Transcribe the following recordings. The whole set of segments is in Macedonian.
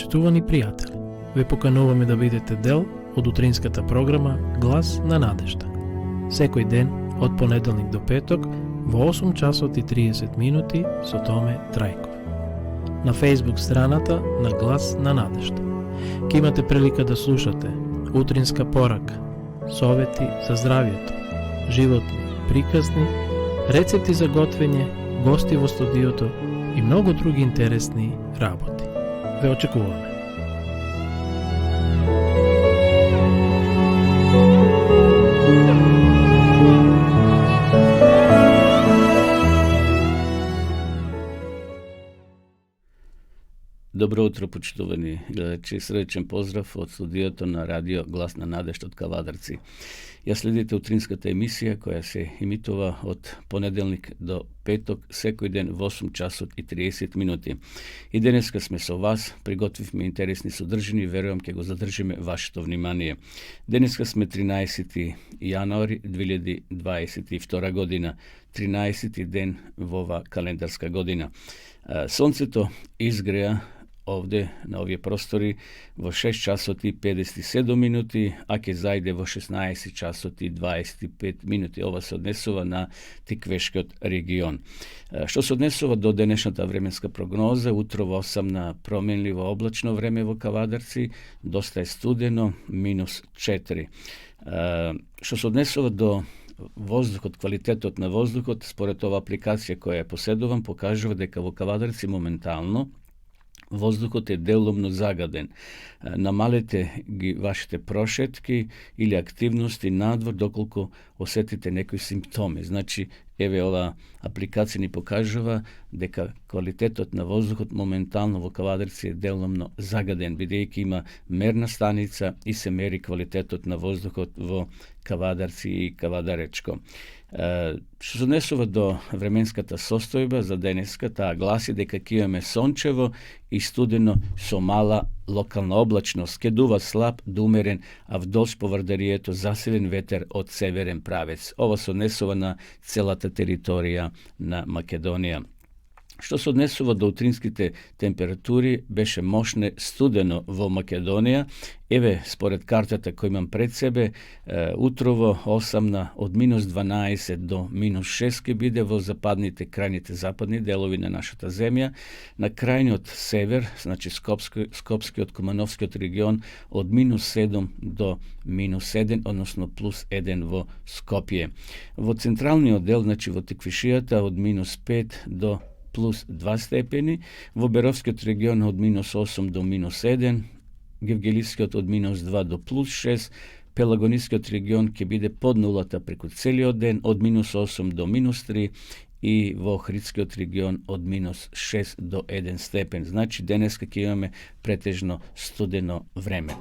Почитувани пријатели, ве покануваме да бидете дел од утринската програма Глас на надежда. Секој ден, од понеделник до петок, во 8 часот и 30 минути со Томе Трајков. На Facebook страната на Глас на надежда. Ке имате прилика да слушате утринска порака, совети за здравието, животни приказни, рецепти за готвење, гости во студиото и многу други интересни работи. Ве очекуваме. Добро утро, почитувани гледачи. Срдечен поздрав од студиото на радио Глас на надежда од Кавадарци. Ја следите утринската емисија која се емитува од понеделник до петок, секој ден во 8 часот и 30 минути. И денеска сме со вас, приготвивме интересни содржини, верувам ќе го задржиме вашето внимание. Денеска сме 13. јануари 2022 година, 13. ден во ова календарска година. Сонцето изгреа овде на овие простори во 6 часот и 57 минути, а ќе зајде во 16 часот и 25 минути. Ова се однесува на Тиквешкиот регион. Што се однесува до денешната временска прогноза, утрово осамна променливо облачно време во Кавадарци, доста е студено, -4. Што се однесува до воздухот, квалитетот на воздухот, според ова апликација која ја поседувам, покажува дека во Кавадарци моментално воздухот е делумно загаден. Намалете ги вашите прошетки или активности надвор доколку осетите некои симптоми. Значи, еве ова апликација ни покажува дека квалитетот на воздухот моментално во Кавадарци е делумно загаден, бидејќи има мерна станица и се мери квалитетот на воздухот во Кавадарци и Кавадаречко. Што се однесува до временската состојба за денеска, таа гласи дека ќе имаме сончево и студено со мала локална облачност, ќе дува слаб до умерен, а вдолж поврдарието засилен ветер од северен правец. Ова се однесува на целата територија на Македонија. Што се однесува до утринските температури, беше мошне студено во Македонија. Еве, според картата која имам пред себе, утрово осамна од -12 до -6 ќе биде во западните, крајните западни делови на нашата земја. На крајниот север, значи Скопскиот, Кумановскиот регион, од -7 до -1, односно +1 во Скопје. Во централниот дел, значи во Тиквишијата, од -5 до +2 степени, во Беровскиот регион од -8 до -1, Гевгелискиот од -2 до +6, Пелагонискиот регион ќе биде под нулата преку целиот ден, од -8 до -3, и во Охридскиот регион од -6 до 1 степен. Значи, денеска ќе имаме претежно студено време.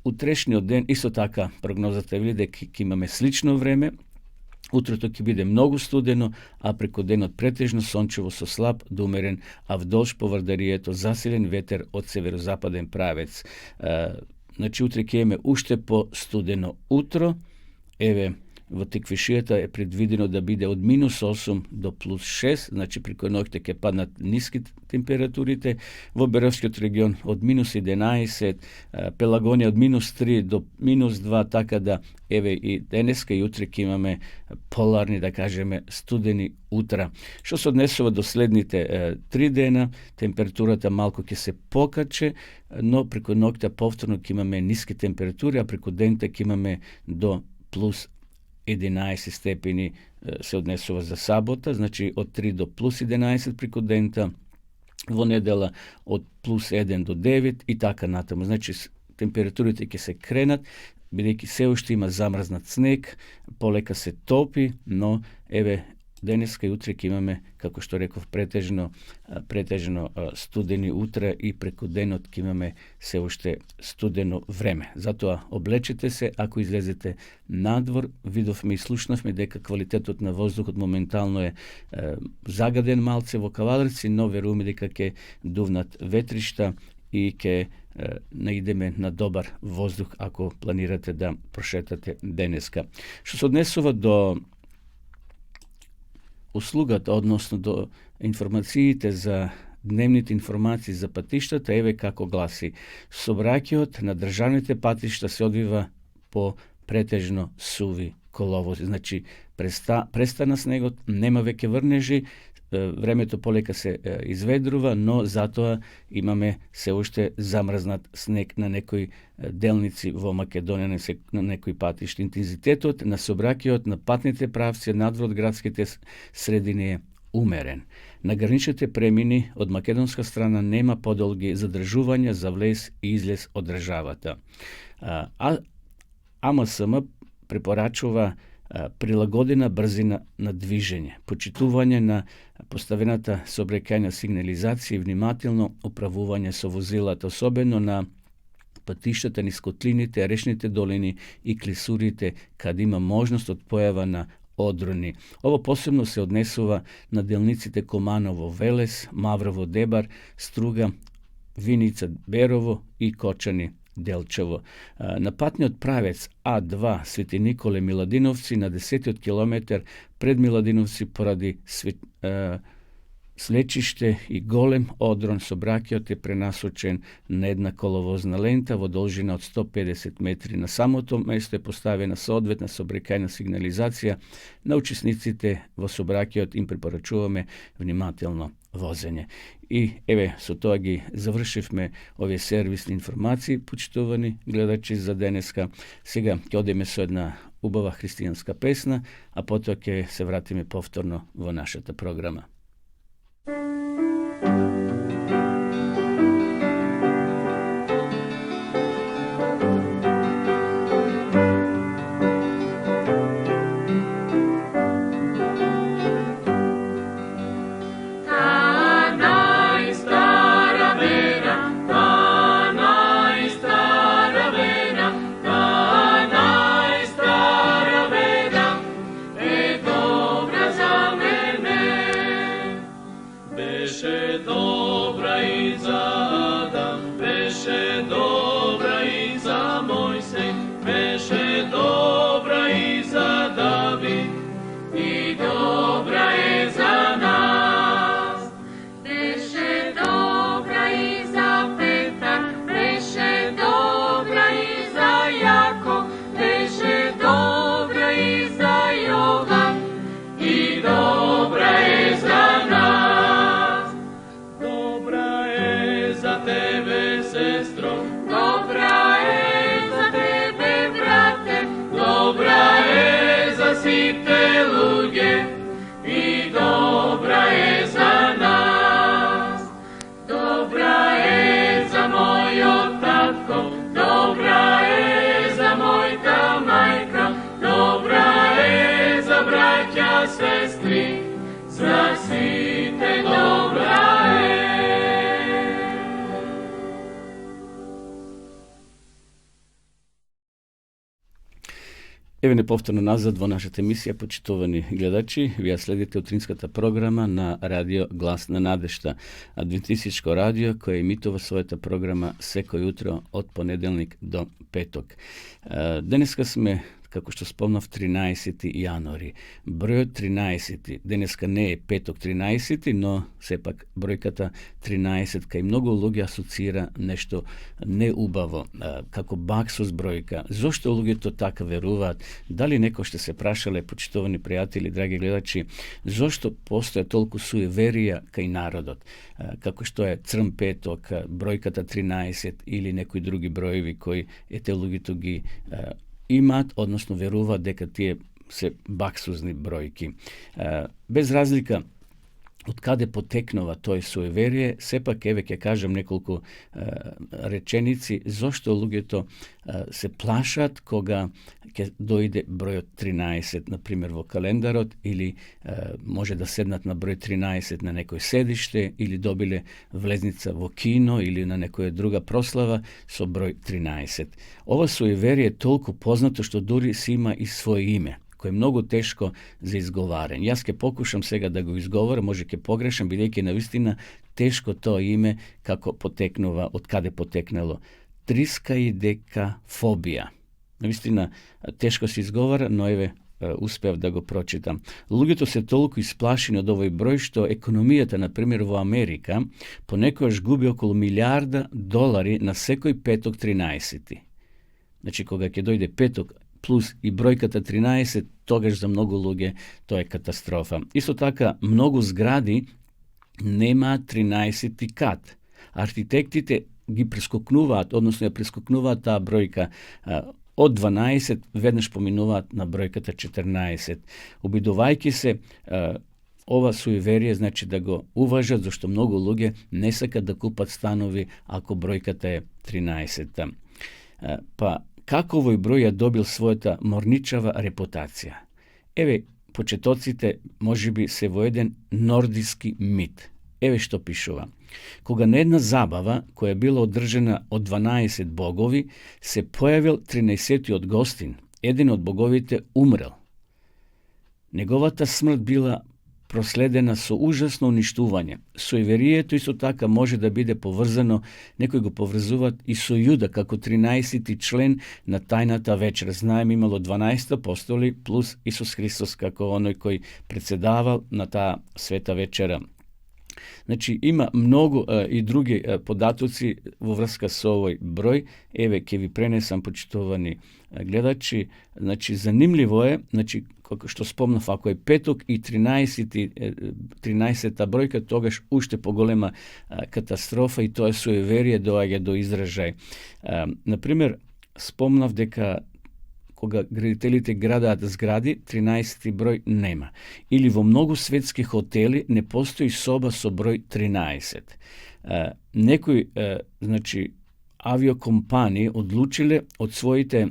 Утрешниот ден, исто така, прогнозата вели дека ќе имаме слично време. Утрото ќе биде многу студено, а преку денот претежно сончево со слаб до умерен, а вдолж поврдарието засилен ветер од северозападен правец. Значи, утре ќе имаме уште по студено утро. Еве, во Тиквишијата е предвидено да биде од -8 до +6, значи преку ноќта ќе паднат ниски температурите. Во Беровскиот регион од -11, Пелагонија од -3 до -2, така да еве и денеска и утре ќе имаме поларни, да кажеме, студени утра. Што се однесува до следните 3 дена, температурата малку ќе се покаче, но преку ноќта повторно ќе имаме ниски температури, а преку дента ќе имаме до +11 степени се однесува за сабота, значи од 3 до +11 преку дента, во недела од +1 до 9 и така натаму. Значи, температурите ќе се кренат, бидејќи се уште има замрзнат снег, полека се топи, но еве денеска и утре ќе имаме, како што реков, претежно студени утра и преку денот ќе имаме се уште студено време. Затоа облечете се ако излезете надвор. Видовме и слушнавме дека квалитетот на воздухот моментално е загаден малце во Кавадарци, но веруваме дека ќе дувнат ветришта и ќе наидеме на добар воздух ако планирате да прошетате денеска. Што се однесува до услугата, односно до информациите за дневните информации за патиштата, еве како гласи. Собраќајот на државните патишта се одвива по претежно суви коловози. Значи, престана снегот, нема веќе врнежи, времето полека се изведрува, но затоа имаме се уште замрзнат снег на некои делници во Македонија, на некои патишти. Интензитетот на сообраќајот на патните правци надвор од градските средини е умерен. На граничните премини од македонска страна нема подолги задржувања за влез и излез од државата. АМСМ препорачува прилагодена брзина на движење, почитување на поставената сообраќајна сигнализација и внимателно управување со возилата, особено на патиштата низ котлините, речните долини и клисурите, каде има можност од појава на одрони. Ово посебно се однесува на делниците Команово, Велес, Маврово, Дебар, Струга, Виница, Берово и Кочани, Делчево. На патниот правец А2 Свети Николе Миладиновци на 10 километар пред Миладиновци поради слечиште и голем одрон сообраќајот е пренасочен на една коловозна лента во должина од 150 метри. На самото место е поставена соодветна сообраќајна сигнализација. На учесниците во сообраќајот им препорачуваме внимателно возење. И еве, со тоа ги завршивме овие сервисни информации, почитувани гледачи за денеска. Сега ќе одиме со една убава христијанска песна, а потоа ќе се вратиме повторно во нашата програма. Еве не повторно назад во нашата емисија, почитувани гледачи. Вие следите утринската програма на радио Глас на надежта, адвентистичко радио кое емитува својата програма секој утро од понеделник до петок. Денеска сме, како што спомнав, 13. јануари. Бројот 13. Денеска не е петок 13, но сепак бројката 13 кај многу луѓе асоцира нешто неубаво, како баксус бројка. Зошто луѓето така веруваат? Дали некој што се прашале, почитувани пријатели, драги гледачи, зошто постоја толку суеверија кај народот? Како што е црн петок, бројката 13 или некои други броеви кои луѓето ги имаат, односно веруваат дека тие се баксузни бројки. Без разлика од каде потекнува тој суеверие, сепак еве ќе кажам неколку реченици зошто луѓето се плашат кога ќе дојде бројот 13, например во календарот, или може да седнат на број 13 на некој седиште, или добиле влезница во кино или на некоја друга прослава со број 13. Ова суеверие е толку познато што дури си има и своје име, кој е многу тешко за изговарење. Јас ќе покушам сега да го изговорам, може ќе погрешам, бидејќи навистина тешко тоа име како потекнува, од каде потекнало. Триска и дека фобија. Навистина тешко се изговара, но еве успеав да го прочитам. Луѓето се толку исплашени од овој број што економијата, на пример во Америка, понекогаш губи околу $1,000,000,000 на секој петок 13. Значи, кога ќе дојде петок плюс и бројката 13, тогаш за многу луѓе тоа е катастрофа. Исто така, многу згради нема 13 кат. Архитектите ги прескокнуваат, односно ја прескокнуваат таа бројка од 12, веднаш поминуваат на бројката 14. Обидувајќи се ова суеверие, значи да го уважат, зашто многу луѓе не сакат да купат станови ако бројката е 13. Па како овој број ја добил својата морничава репутација? Еве, почетоците можеби се во еден нордиски мит. Еве што пишува. Кога на една забава, која била одржана од 12 богови, се појавил 13-тиот гостин, еден од боговите умрел. Неговата смрт била проследена со ужасно уништување. Суеверието исто така може да биде поврзано, некои го поврзуваат и со Јуда како 13-ти член на тајната вечера. Знаеме, имало 12 апостоли плюс Исус Христос како оној кој председавал на таа света вечера. Значи, има многу и други податоци во врска со овој број. Еве, ќе ви пренесам, почитувани гледачи. Значи, занимливо е, значи, како што спомнав, ако е петок и 13-та бројка, тогаш уште поголема катастрофа и тоа суеверие доаѓа до изражај. Например, спомнав дека кога градителите градаат згради, 13 број нема. Или во многу светски хотели не постои соба со број 13. Некои, значи, авиокомпании одлучиле од своите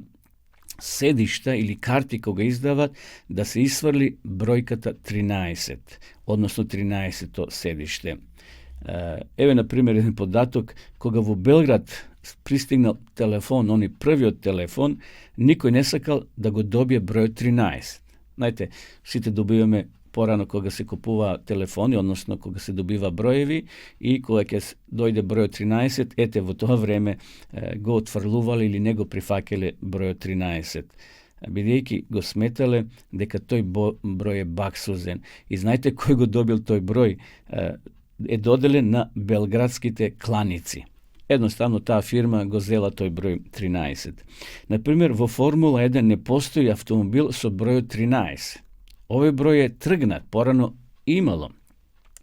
седишта или карти кога издават да се исфрли бројката 13, односно 13-то седиште. Еве, например, еден податок, кога во Белград пристигнал телефон, они првиот телефон, никој не сакал да го добие бројот 13. Знаете, сите добиваме порано кога се купува телефони, односно кога се добива броеви, и кога ќе дојде бројот 13, ете во тоа време го отфрлувале или не го прифакеле бројот 13. Бидејќи го сметале дека тој број е баксузен. И знаете кој го добил тој број? Е доделен на белградските кланици. Едноставно таа фирма го зела тој број 13. Например, во Формула 1 не постои автомобил со бројот 13. Овој број е тргнат, порано имало.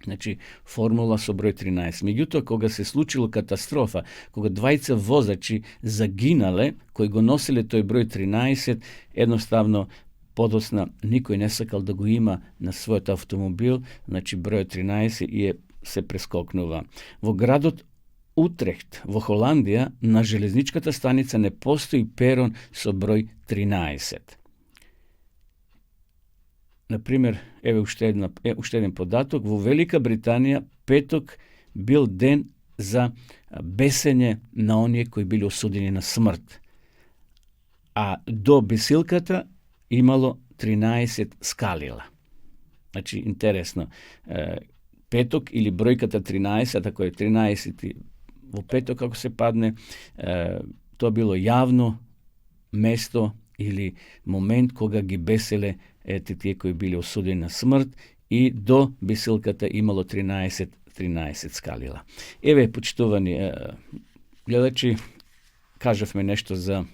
Значи, формула со број 13. Меѓутоа, кога се случило катастрофа, кога двајца возачи загинале, кои го носиле тој број 13, едноставно подосна никој не сакал да го има на својот автомобил, значи бројот 13 и се прескокнува. Во градот Утрехт, во Холандија, на железничката станица не постои перон со број 13. Например, еве уште еден податок, во Велика Британија петок бил ден за бесење на оние кои били осудени на смрт. А до бесилката имало 13 скалила. Значи, интересно, петок или бројката 13, ако е 13 во петок како се падне, тоа било јавно место или момент кога ги беселе тие кои били осудени на смрт, и до бесилката имало 13 скалила. Еве, почитувани гледачи, кажавме нешто за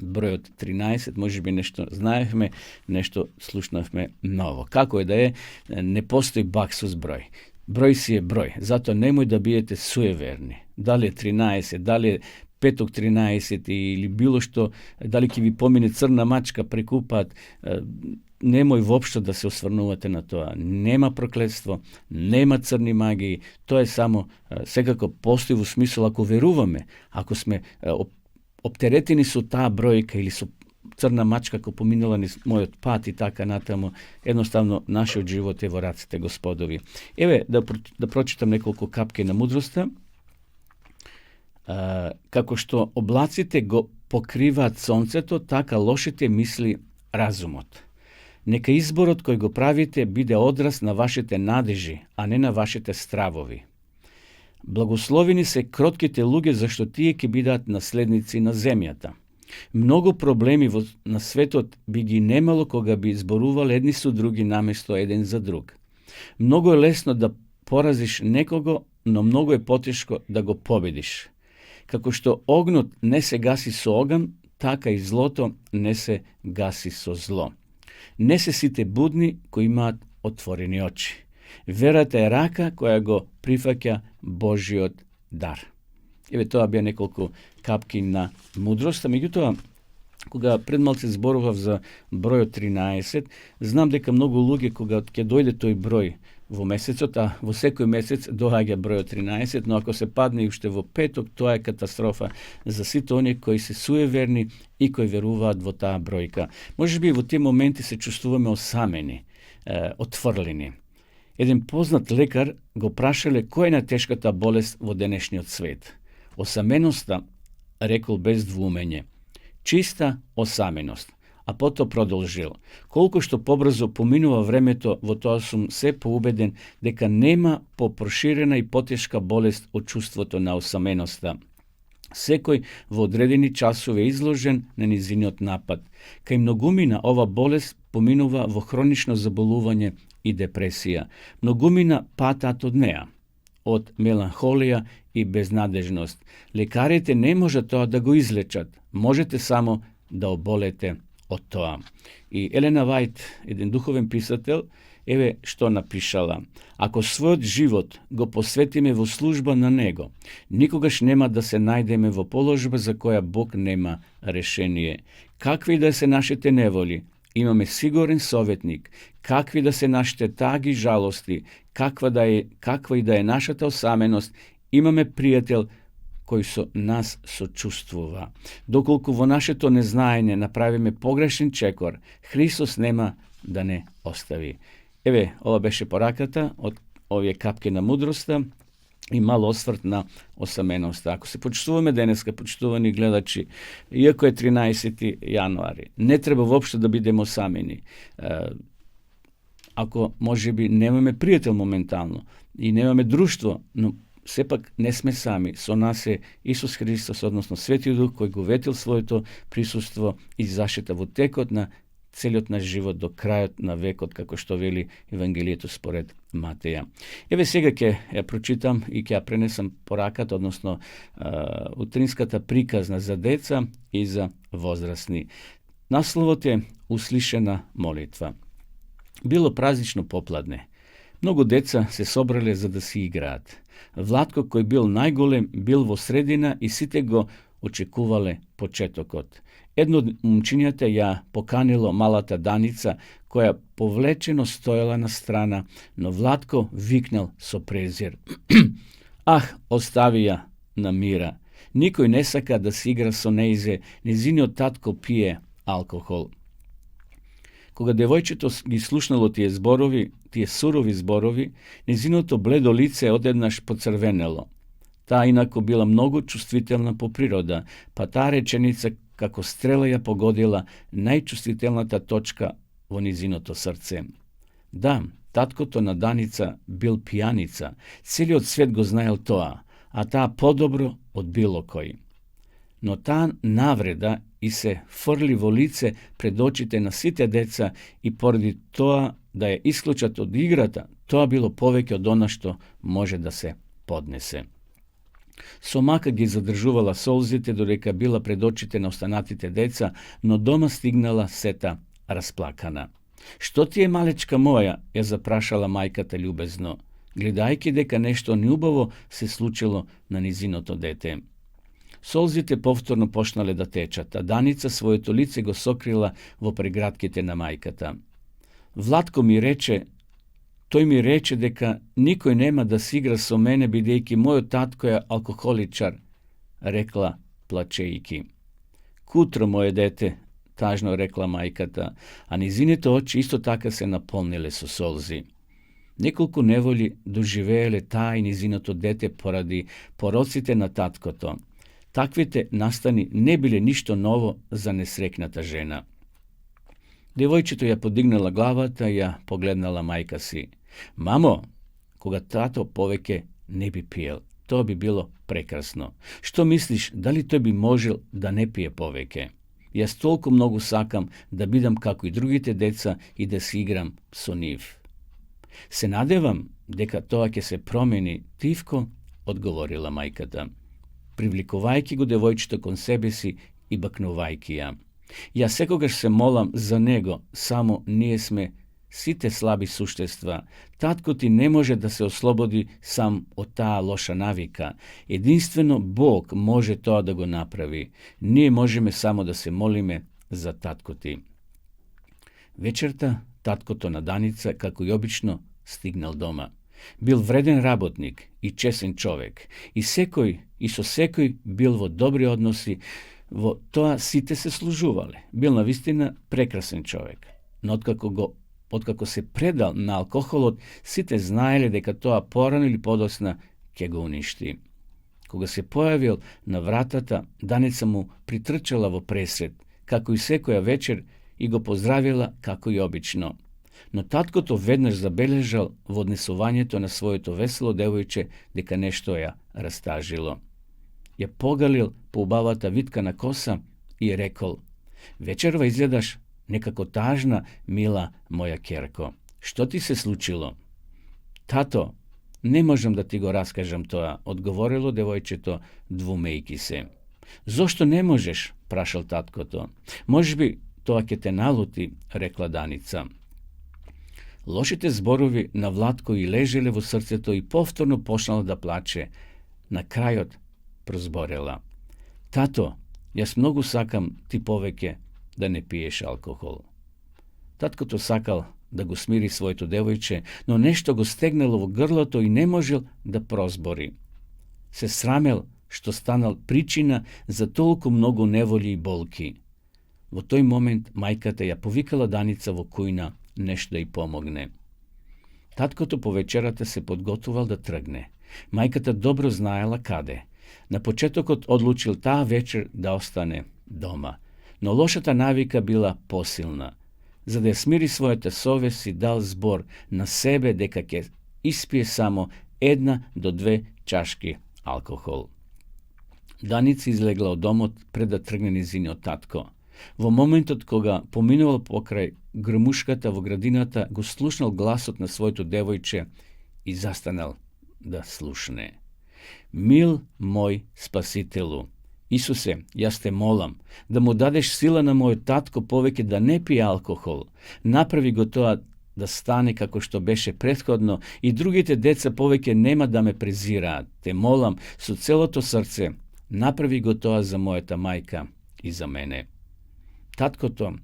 бројот 13, можеби нешто знаевме, нешто слушнавме ново. Како е да е, не постои баксус број. Број си е број, затоа немој да бидете суеверни. Дали е 13, дали е петок 13 или било што, дали ќе ви помине црна мачка преку пат, немој воопшто да се осврнувате на тоа. Нема проклетство, нема црни магии, тоа е само секако постои во смисол ако веруваме, ако сме оптеретени со таа бројка или со црна мачка кој поминала низ мојот пат и така натаму, едноставно нашиот живот е во раците Господови. Еве да прочитам неколку капки на мудроста. Како што облаците го покриваат сонцето, така лошите мисли разумот. Нека изборот кој го правите биде одраз на вашите надежи, а не на вашите стравови. Благословени се кротките луѓе, зашто тие ќе бидат наследници на земјата. Mnogo problemi na sветот би ги немало кога би зборувале едни со други наместо еден за друг. Многу е лесно да поразиш некого, но многу е потешко да го победиш. Како што огнот не се гаси со оган, така и злото не се гаси со зло. Не се сите будни кои имаат отворени очи. Верата е рака која го прифаќа Божиот дар. Еве тоа беа неколку капки на мудроста, меѓутоа кога пред малце зборував за бројот 13, знам дека многу луѓе кога ќе дојде тој број во месецот, а во секој месец доаѓа бројот 13, но ако се падне уште во петок, тоа е катастрофа за сите оние кои се суеверни и кои веруваат во таа бројка. Можеби во тие моменти се чувствуваме осамени, отфрлени. Еден познат лекар го прашале кој е најтешката болест во денешниот свет. Осаменоста, рекол без двумење. Чиста осаменост. А потоа продолжил. Колку што побрзо поминува времето, во тоа сум се поубеден дека нема попроширена и потешка болест од чувството на осаменоста. Секој во одредени часове изложен на низиниот напад. Кај многумина ова болест поминува во хронично заболување и депресија. Многумина патат од неа, од меланхолија и безнадежност. Лекарите не можат тоа да го излечат. Можете само да оболете од тоа. И Елена Вајт, еден духовен писател, еве што напишала. Ако својот живот го посветиме во служба на него, никогаш нема да се најдеме во положба за која Бог нема решение. Какви да се нашите неволи, имаме сигурен советник. Какви да се нашите таги жалости, каква и да е нашата осаменост, имаме пријател кој со нас сочувствува. Доколку во нашето незнаење направиме погрешен чекор, Христос нема да не остави. Еве, ова беше пораката од овие капки на мудроста и мал осврт на осаменоста. Ако се почитуваме денеска, почитувани гледачи, иако е 13. јануари, не треба воопшто да бидеме осамени. Ако можеби немаме пријател моментално и немаме друштво, но сепак не сме сами. Со нас е Исус Христос, односно Светиот Дух, кој го ветил своето присуство и зашета во текот на целиот наш живот до крајот на векот, како што вели Евангелието според Матеја. Еве сега ќе ја прочитам и ќе ја пренесам пораката, односно утринската приказна за деца и за возрастни. Насловот е Услишена молитва. Било празнично попладне. Многу деца се собрале за да си играат. Владко, кој бил најголем, бил во средина и сите го очекувале почетокот. Едно од момчињата ја поканило малата Даница, која повлечено стоела на страна, но Владко викнал со презир. Ах, остави ја на мира. Никој не сака да си игра со неизе, незиниот татко пие алкохол. Кога девојчето ги слушнало тие сурови зборови, незиното бледо лице одеднаш поцрвенело. Таа инако била многу чувствителна по природа, па таа реченица како стрела ја погодила најчувствителната точка во низиното срце. Да, таткото на Даница бил пијаница, целиот свет го знаел тоа, а таа подобро од било кој. Но таа навреда и се фрли во лице пред очите на сите деца и поради тоа да ја исклучат од играта, тоа било повеќе од она што може да се поднесе. Со мака ги задржувала солзите додека била пред очите на останатите деца, но дома стигнала сета расплакана. Што ти е, малечка моја, ја запрашала мајката љубезно, гледајќи дека нешто неубаво се случило на низиното дете. Солзите повторно почнале да течат, а Даница своето лице го сокрила во прегратките на мајката. Владко тој ми рече дека никој нема да си игра со мене бидејќи мојот татко е алкохоличар, рекла плачејќи. Кутро, моје дете, тажно рекла мајката, а низините очи исто така се наполниле со солзи. Неколку неволи доживееле таа и низиното дете поради пороците на таткото. Таквите настани не биле ништо ново за несрекната жена. Девојчето ја подигнала главата и ја погледнала мајка си. Мамо, кога тато повеќе не би пиел, тоа би било прекрасно. Што мислиш, дали тој би можел да не пие повеќе? Јас толку многу сакам да бидам како и другите деца и да си играм со нив. Се надевам дека тоа ќе се промени, тивко одговорила мајката, привликувајќи го девојчето кон себе си и бакнувајќи ја. Јас секогаш се молам за него, само ние сме сите слаби суштества. Татко ти не може да се ослободи сам од таа лоша навика. Единствено Бог може тоа да го направи. Ние можеме само да се молиме за татко ти. Вечерта таткото на Даница, како и обично, стигнал дома. Бил вреден работник и чесен човек. И со секој бил во добри односи, во тоа сите се служувале. Бил навистина прекрасен човек. Но откако се предал на алкохолот, сите знаеле дека тоа порано или подосна ќе го уништи. Кога се појавил на вратата, Даница му притрчала во пресред, како и секоја вечер, и го поздравила како и обично. Но таткото веднаш забележал во однесувањето на своето весело девојче дека нешто ја растажило. Ја погалил по убавата виткана коса и ја рекол: вечерва изгледаш некако тажна, мила моја керко. Што ти се случило? Тато, не можам да ти го раскажам тоа, одговорило девојчето, двумејки се. Зошто не можеш? Прашал таткото. Можеби тоа ќе те налути, рекла Даница. Лошите зборови на Владко и лежеле во срцето и повторно почнала да плаче. На крајот прозборела: Тато, јас многу сакам ти повеќе да не пиеш алкохол. Таткото сакал да го смири своето девојче, но нешто го стегнало во грлото и не можел да прозбори. Се срамел што станал причина за толку многу неволи и болки. Во тој момент мајката ја повикала Даница во кујна нешто да й помогне. Таткото по вечерата се подготувал да тргне. Мајката добро знаела каде. На почетокот одлучил таа вечер да остане дома, но лошата навика била посилна. За да ја смири својата совест си дал збор на себе дека ќе испие само 1 до 2 чашки алкохол. Даница излегла од домот пред да тргне низиниот татко. Во моментот кога поминувал покрај грмушката во градината, го слушнал гласот на своето девојче и застанал да слушне. Мил мој Спасителу, Исусе, јас те молам да му дадеш сила на мојот татко повеќе да не пие алкохол. Направи го тоа да стане како што беше претходно и другите деца повеќе нема да ме презираат. Те молам со целото срце, направи го тоа за мојата мајка и за мене. Таткото,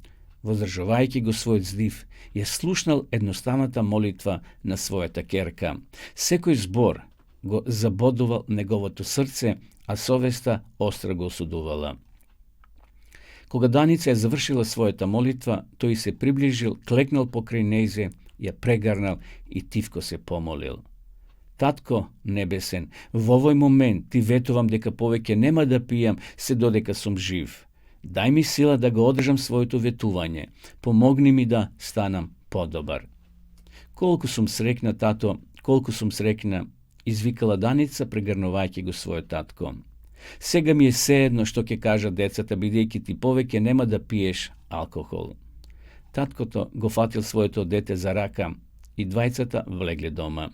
воздржувајќи го својот здив, ја слушнал едноставната молитва на својата керка. Секој збор го забодувал неговото срце, а совеста остро го осудувала. Кога Даница ја завршила својата молитва, тој се приближил, клекнал покрај нејзе, ја прегарнал и тивко се помолил. Татко небесен, во овој момент ти ветувам дека повеќе нема да пијам се додека сум жив. Дај ми сила да го одржам своето ветување. Помогни ми да станам подобар. Колку сум срекна, тато, колку сум срекна, извикала Даница, прегрнувајќи го својот татко. Сега ми е сеедно што ќе кажат децата, бидејќи ти повеќе нема да пиеш алкохол. Таткото го фатил своето дете за рака и двајцата влегле дома.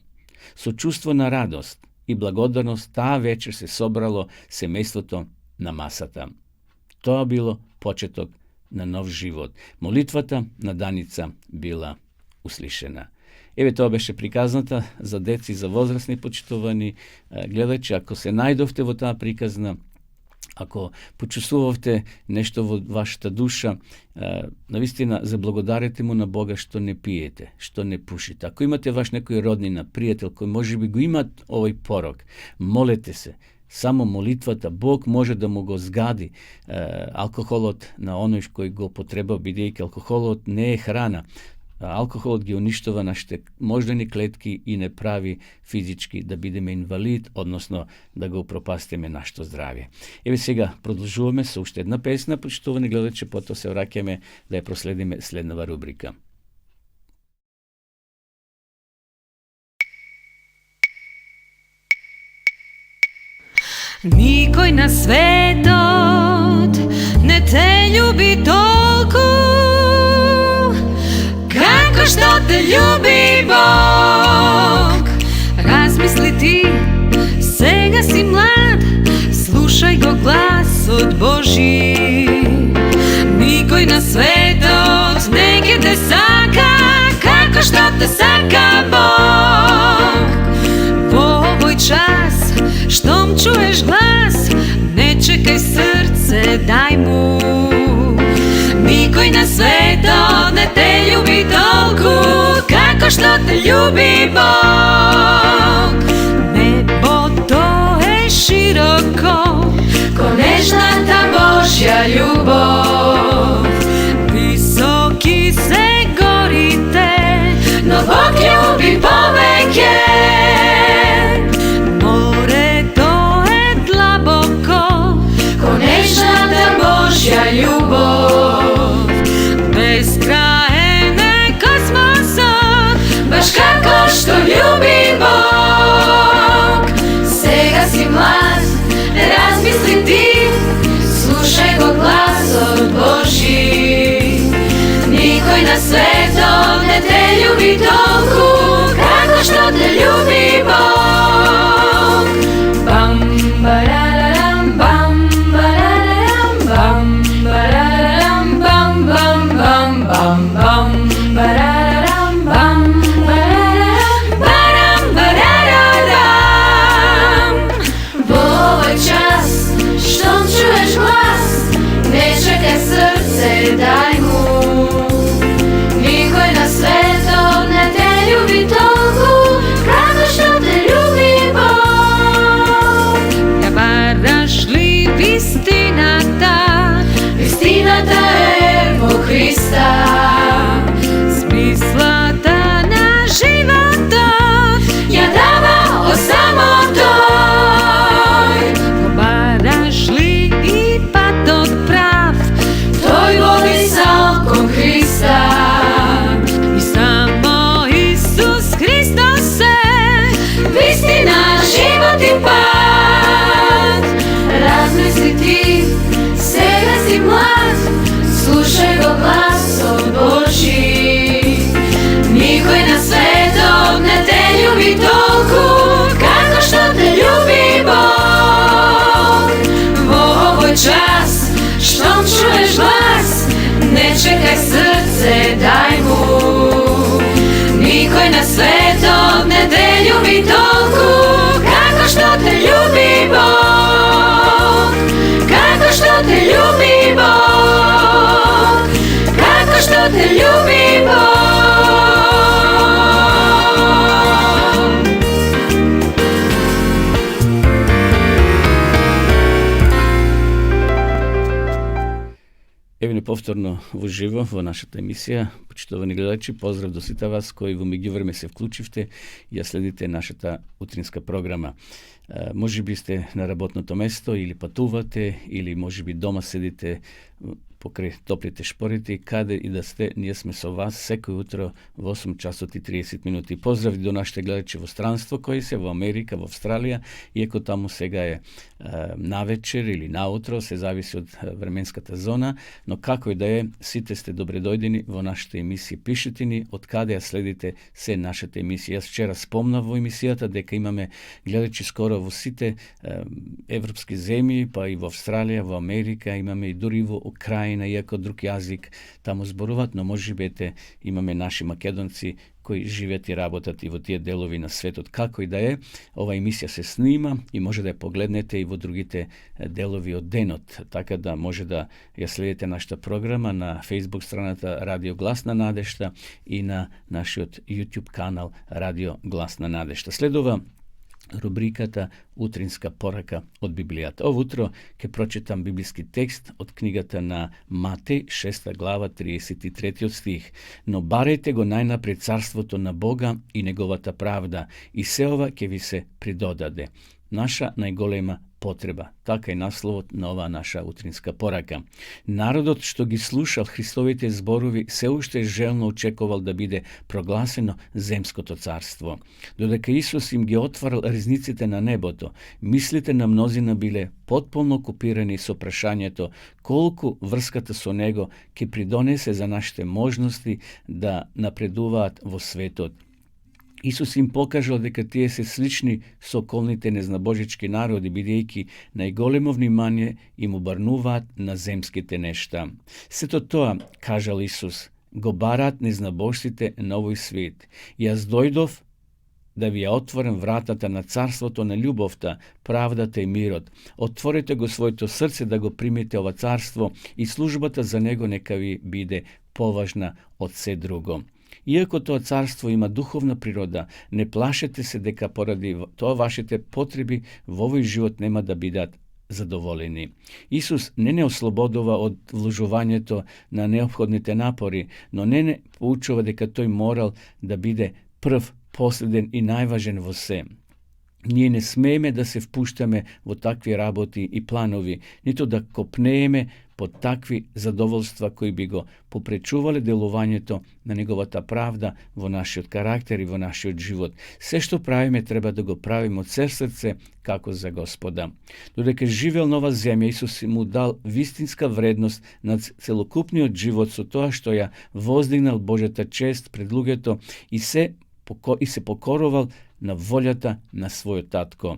Со чувство на радост и благодарност таа вечер се собрало семејството на масата. Тоа било почеток на нов живот. Молитвата на Даница била услишена. Еве тоа беше приказната за деца и за возрастни почитувани гледачи. Ако се најдовте во таа приказна, ако почувствувавте нешто во вашата душа, навистина заблагодарете му на Бога што не пиете, што не пушите. Ако имате ваш некој роднина, пријател кој можеби го имат овој порок, молете се. Само молитвата Бог може да му го згади алкохолот на оној кој го потреба, бидејќи алкохолот не е храна. Алкохолот ги уништува нашите мождани клетки и не прави физички да бидеме инвалид, односно да го упропастиме нашето здравје. Еве сега продолжуваме со уште една песна, почитувани гледачи, потоа се враќаме да ја проследиме следнава рубрика. Никој на светот не ne te ljubi toliko kako što te ljubi Bog. Razmisli ti, sega si mlad, slušaj go glas od Božji. Nikoj na svetot neke te saka kako što te saka Bog. Po ovoj čas štom čuješ glas, ne čekaj srce, daj mu. Nikoj na svetot ne te ljubi toliko kako što te ljubi Bog. Nebo to je široko ko nežna ta Božja ljubov. Visoki se gorite, no Bog ljubi poveke. More to je dlaboko ko nežna ta Božja ljubov. Beskrajene kosmosa, baš kako što ljubi Bog. Sega si mlad, razmisli ti, slušaj go glas od Božji. Nikoj na svetom ne te ljubi toliko kako što te ljubi Bog. Bam, barararam, bam, barararam, bam, barararam, bam, bam, bam, bam, bam, barararam, bam, barararam, baram, barararam. V ovoj čas štom čuješ glas, ne čekaj srce, daj mu. Nikoj na svetom ne te ljubi toliko kako što te ljubi Bog. Ja varaš li vistinata, vistinata evo Hrista, smislata na životov, ja dava o samotoj. Pobaraš li i patot prav, toj voli salkom Hrista. I samo Isus Hristos se, vistina, život i pad. Razmisli ti, sega si mlad, slušaj go glas od Božji. Nikoj na svetom ne te ljubi toliko kako što te ljubi Bog. V ovoj čas štom čuješ glas, ne čekaj srce, daj mu. Nikoj na svetom ne te ljubi toliko kako što te ljubi Bog. Kako što te ljubi Bog. Kako što te ljubi Bog. Evo повторно во живо во нашата емисија. Почитувани гледачи, поздрав до сите вас кои во меѓувреме се вклучивте и ја следите нашата утринска програма. Можеби сте на работното место или патувате, или можеби дома седите покрај топлите шпорите, каде и да сте, ние сме со вас секој утро во 8 часот и 30 минути. Поздрави до нашите гледачи во странство кои се во Америка, во Австралија, иако таму сега е навечер или наутро, се зависи од временската зона, но како и да е, сите сте добре дојдени во нашите емисии. Пишете ни од каде ја следите се нашата емисија. Јас вчера спомнав во емисијата дека имаме гледачи скоро во сите европски земји, па и во Австралија, во Америка, имаме и дури во Украина, иако друг јазик таму зборуваат, но можеби имаме наши македонци кои живеат и работат и во тие делови на светот. Како и да е, ова емисија се снима и може да ја погледнете и во другите делови од денот, така да може да ја следите нашата програма на Facebook страната Радио Глас на Надежта и на нашиот YouTube канал Радио Глас на Надежта. Следува рубриката Утринска порака од Библијата. Ово утро ќе прочитам библиски текст од книгата на Матеј, 6 глава, 33 стих. Но барајте го најнапред царството на Бога и неговата правда, и се ова ќе ви се придодаде. Наша најголема потреба. Така е насловот на оваа наша утринска порака. Народот што ги слушал Христовите зборови се уште желно очекувал да биде прогласено земското царство. Додека Исус им ги отварал ризниците на небото, мислите на мнозина биле потполно окупирани со прашањето колку врската со него ќе придонесе за нашите можности да напредуваат во светот. Исус им покажал дека тие се слични со околните незнабожички народи, бидејќи најголемо внимание им обрнуваат на земските нешта. Сето тоа, кажал Исус, го бараат незнабожците на овој свет. Јас дојдов да ви ја отворам вратата на царството на љубовта, правдата и мирот. Отворете го своето срце да го примете ова царство и службата за него нека ви биде поважна од се друго. Иако тоа царство има духовна природа, не плашете се дека поради тоа вашите потреби во овој живот нема да бидат задоволени. Исус не ослободува од вложувањето на неопходните напори, но не поучува дека тој морал да биде прв, последен и најважен во се. Ние не смееме да се впуштаме во такви работи и планови, ниту да копнееме под такви задоволства кои би го попречувале делувањето на неговата правда во нашиот карактер и во нашиот живот. Се што правиме треба да го правиме од се срце како за Господа. Додека живеел на оваа земја, Исус му дал вистинска вредност на целокупниот живот со тоа што ја воздигнал Божјата чест пред луѓето и се покорувал на волјата на својот татко.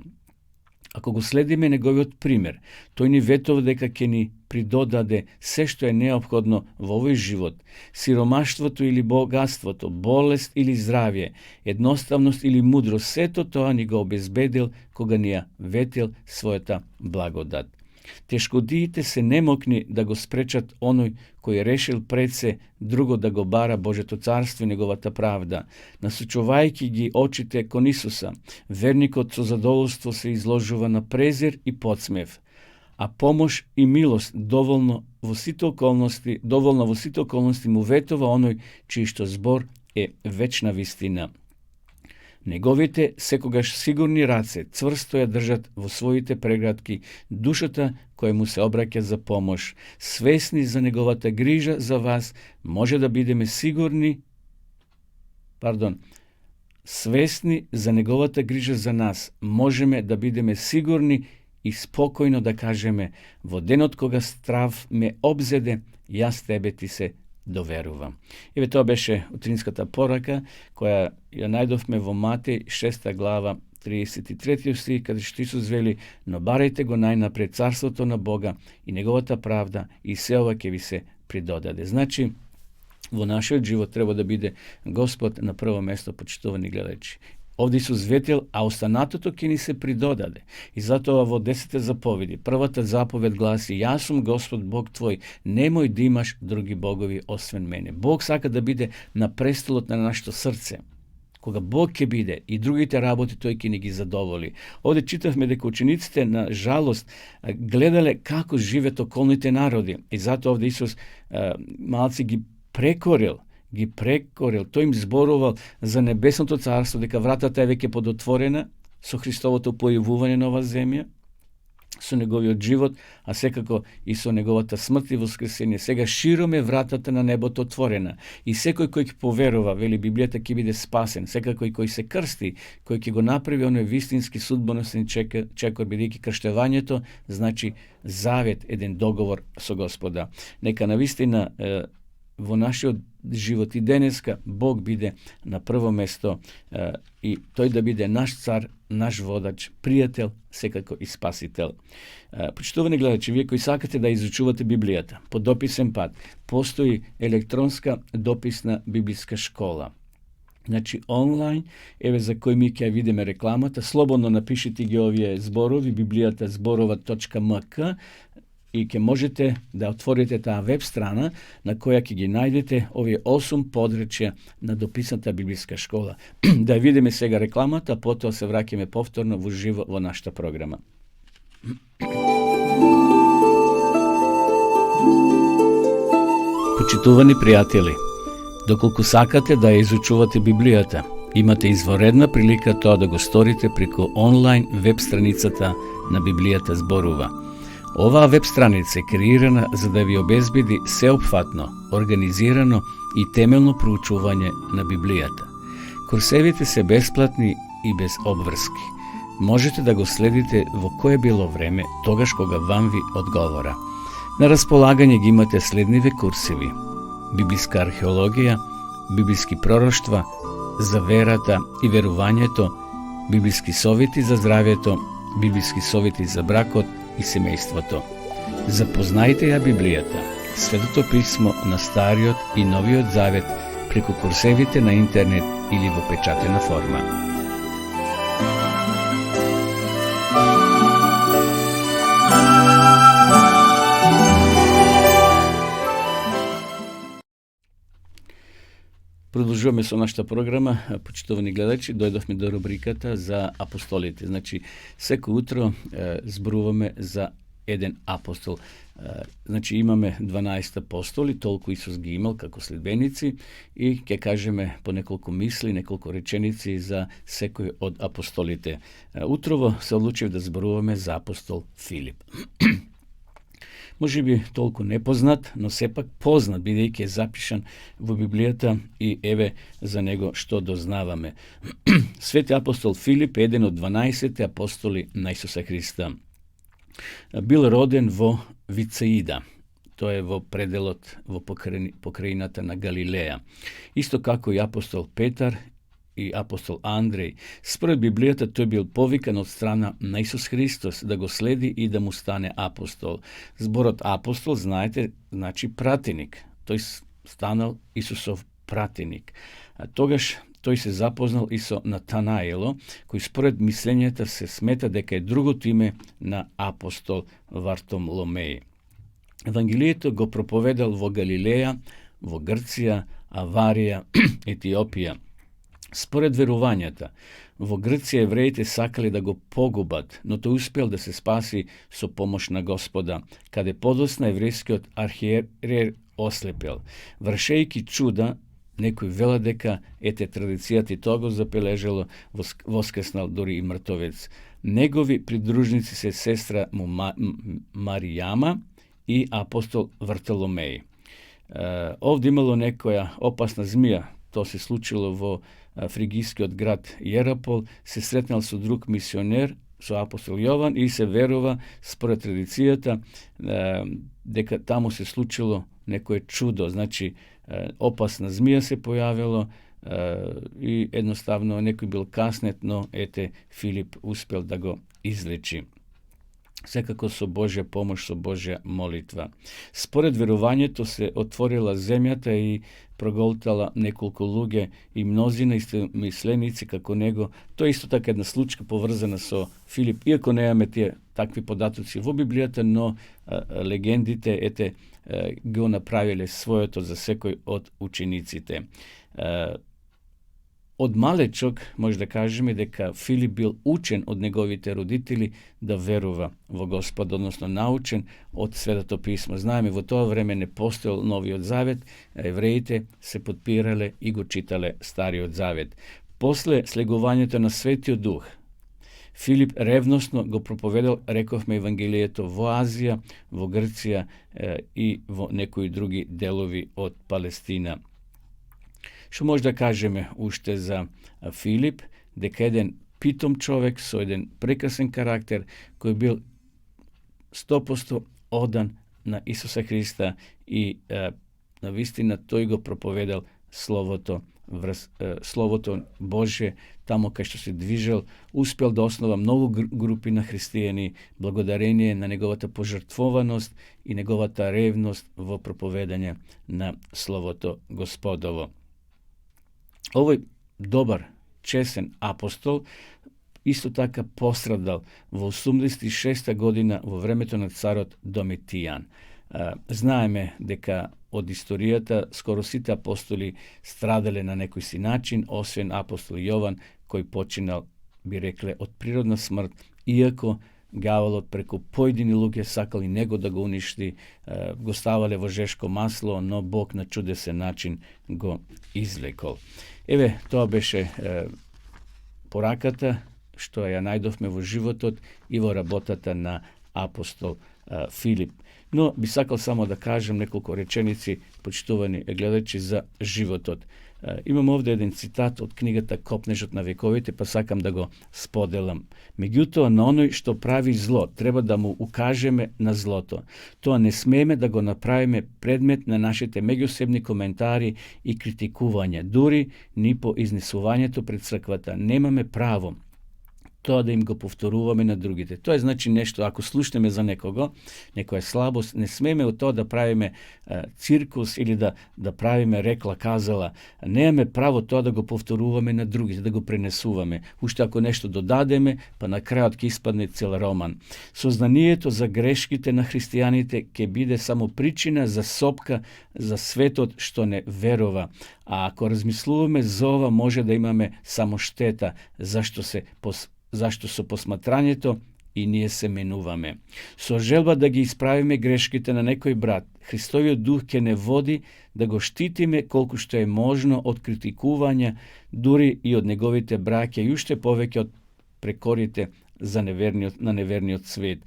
Ако го следиме неговиот пример, тој ни ветува дека ќе ни придодаде се што е неопходно во овој живот, сиромаштвото или богатството, болест или здравје, едноставност или мудрост, сето тоа ни го обезбедил кога ни ја ветил својата благодат. Тешкодиите се немокни да го спречат оној кој решил пред се друго да го бара Божето царство и неговата правда. Насочувајќи ги очите кон Исуса, верникот со задоволство се изложува на презир и подсмев, а помош и милост доволна во сите околности му ветува оној чиј што збор е вечна вистина. Неговите секогаш сигурни раце цврсто ја држат во своите преградки душата која му се обраќа за помош. Свесни за неговата грижа за вас, може да бидеме свесни за неговата грижа за нас, можеме да бидеме сигурни и спокојно да кажеме: во денот кога страв ме обзеде, јас тебе ти се доверувам. Еве тоа беше утринската порака која ја најдовме во Матеј 6 глава 33 стих, каде што Исус вели: но барајте го најнапред царството на Бога и неговата правда и се ова ќе ви се придодаде. Значи, во нашиот живот треба да биде Господ на прво место, почитувани гледачи. Овде Исус ветил, а останатото ќе ни се придодаде. И затоа во 10 заповеди, првата заповед гласи: јас сум Господ Бог твој, немој да имаш други богови освен мене. Бог сака да биде на престолот на нашето срце. Кога Бог ќе биде и другите работи, тој ќе ни ги задоволи. Овде читавме дека учениците на жалост гледале како живеат околните народи. И затоа овде Исус малци ги прекорил. Тој им зборувал за небесното царство, дека вратата е веќе подотворена со Христовото појавување на оваа земја, со неговиот живот, а секако и со неговата смрт и воскресение. Сега широм е вратата на небото отворена и секој кој ќе поверува, вели Библијата, ќе биде спасен. Секако и кој се крсти, кој ќе го направи оној вистински судбоносен чекор, бидејќи крштевањето значи завет, еден договор со Господа. Нека навистина во нашиот живот и денеска Бог биде на прво место и тој да биде наш цар, наш водач, пријател, секако и спасител. Почитувани гледачи, вие кои сакате да изучувате Библијата по дописен пат, постои електронска дописна библиска школа. Значи онлайн, еве за кој ми ќе видиме рекламата, слободно напишите ги овие зборови, библијата зборова.мк, и ќе можете да отворите таа веб страна на која ќе ги најдете овие 8 подречја на дописната библиска школа. Да видиме сега рекламата, а потоа се враќаме повторно во живо во нашата програма. Почитувани пријатели, доколку сакате да ја изучувате Библијата, Имате изворедна прилика тоа да го сторите преку онлайн веб страницата на Библијата зборува. Оваа веб страница е креирана за да ви обезбеди сеопфатно, организирано и темелно проучување на Библијата. Курсевите се бесплатни и без обврски. Можете да го следите во кое било време, тогаш кога вам ви одговора. На располагање ги имате следниве курсеви: библиска археологија, библиски пророштва, за верата и верувањето, библиски совети за здравјето, библиски совети за бракот и семејството. Запознајте ја Библијата, Светото писмо на Стариот и Новиот Завет преку курсевите на интернет или во печатена форма. Продолжуваме со нашата програма, почитувани гледачи, дојдовме до рубриката за апостолите. Значи, секој утро зборуваме за еден апостол. Значи, имаме 12 апостоли, толку Исус ги имал како следбеници и ќе кажеме по неколку мисли, неколку реченици за секој од апостолите. Утрово се одлучив да зборуваме за апостол Филип. Може би толку непознат, но сепак познат, бидејќи е запишан во Библијата и еве за него што дознаваме. Свети апостол Филип е еден од 12 апостоли на Исуса Христа. Бил роден во Вицеида, тоа е во пределот во покраината на Галилеја. Исто како и апостол Петар и апостол Андреј. Според Библијата тој бил повикан од страна на Исус Христос да го следи и да му стане апостол. Зборот апостол, знаете, значи пратеник. Тој станал Исусов пратеник. Тогаш тој се запознал и со Натанаело, кој според мислењата се смета дека е другото име на апостол Вартоломеј. Евангелието го проповедал во Галилеја, во Грција, Аварија, Етиопија. Според верувањата, во Грција евреите сакале да го погубат, но тој успел да се спаси со помош на Господа, каде подосна еврејскиот архиерер ослепел. Вршејќи чуда, некој вела дека традицијата и тоа го забележало, воскреснал дори и мртовец. Негови придружници се сестра му Маријама и апостол Вартоломеј. Овде имало некоја опасна змија. Тоа се случило во фригискиот град Јерапол, се сретнал со друг мисионер, со апостол Јован, и се верува според традицијата дека таму се случило некое чудо, значи опасна змија се појавило и едноставно некој бил каснет, но Филип успел да го излечи. Секако со Божја помош, со Божја молитва. Според верувањето се отворила земјата и проголтала неколку луѓе и мнозина истомисленици како него. Тоа е исто така една случка поврзана со Филип, иако немаме тие такви податоци во Библијата, но легендите го направиле своето за секој од учениците. Од малечок може да кажеме дека Филип бил учен од неговите родители да верува во Господ, односно научен од Светото писмо. Знаеме, во тоа време не постоел Новиот Завет, евреите се подпирале и го читале Стариот Завет. После слегувањето на Светиот Дух, Филип ревносно го проповедал, рековме, Евангелието во Азија, во Грција и во некои други делови од Палестина. Што може да кажеме уште за Филип? Дека еден питом човек со еден прекрасен карактер, кој бил 100% одан на Исуса Христа и на вистина тој го проповедал Словото Божие, тамо кај што се движел, успел да основа многу групи на христијани, благодарение на неговата пожртвованост и неговата ревност во проповедање на Словото Господово. Овој добар, чесен апостол исто така пострадал во 86 година во времето на царот Домитијан. Знаеме дека од историјата скоро сите апостоли страдале на некој си начин, освен апостол Јован, кој починал, би рекле, од природна смрт, иако gavalo preko pojedini luk je sakali nego da ga uništi, go stavale vo žeško maslo, no Bog na čudesen način go izvlekol. Eve, to beše porakata, što ja najdovme vo životot i vo rabotata na apostol Filip. No, bi sakal samo da kažem nekoliko rečenici, počtovani gledajući za životot. Imam ovdje jedan citat od knjigata Kopnežot na vjekovite, pa sakam da go spodelam. Međutim, na onoj što pravi zlo, treba da mu ukažeme na zloto. To ne smeme da go napravime predmet na našite međusobni komentari i kritikuvanje. Duri, ni po iznesuvanje to pred crkvata. Nemame pravo to da im go povtoruvame na drugite. To je znači nešto, ako slušneme za nekoga, neko je slabost, ne smeme u to da pravime cirkus ili da pravime rekla kazala. Nemame pravo to da go povtoruvame na drugite, da go prenesuvame. Ušte ako nešto dodademe, pa na kraju otki ispadne cel roman. Soznanijeto za greškite na hristijanite, ke bide samo pričina za sopka, za svetot što ne verova. A ako razmisluvame zova, može da imame samo šteta, zašto su posmatranje to i nije se menuvame. So želba da gi ispravime greškite na nekoj brat. Hristovio duh ke ne vodi da go štitime koliko što je možno od kritikuvanja, duri i od njegovite brake i ušte poveke od prekorite na neverniot svet.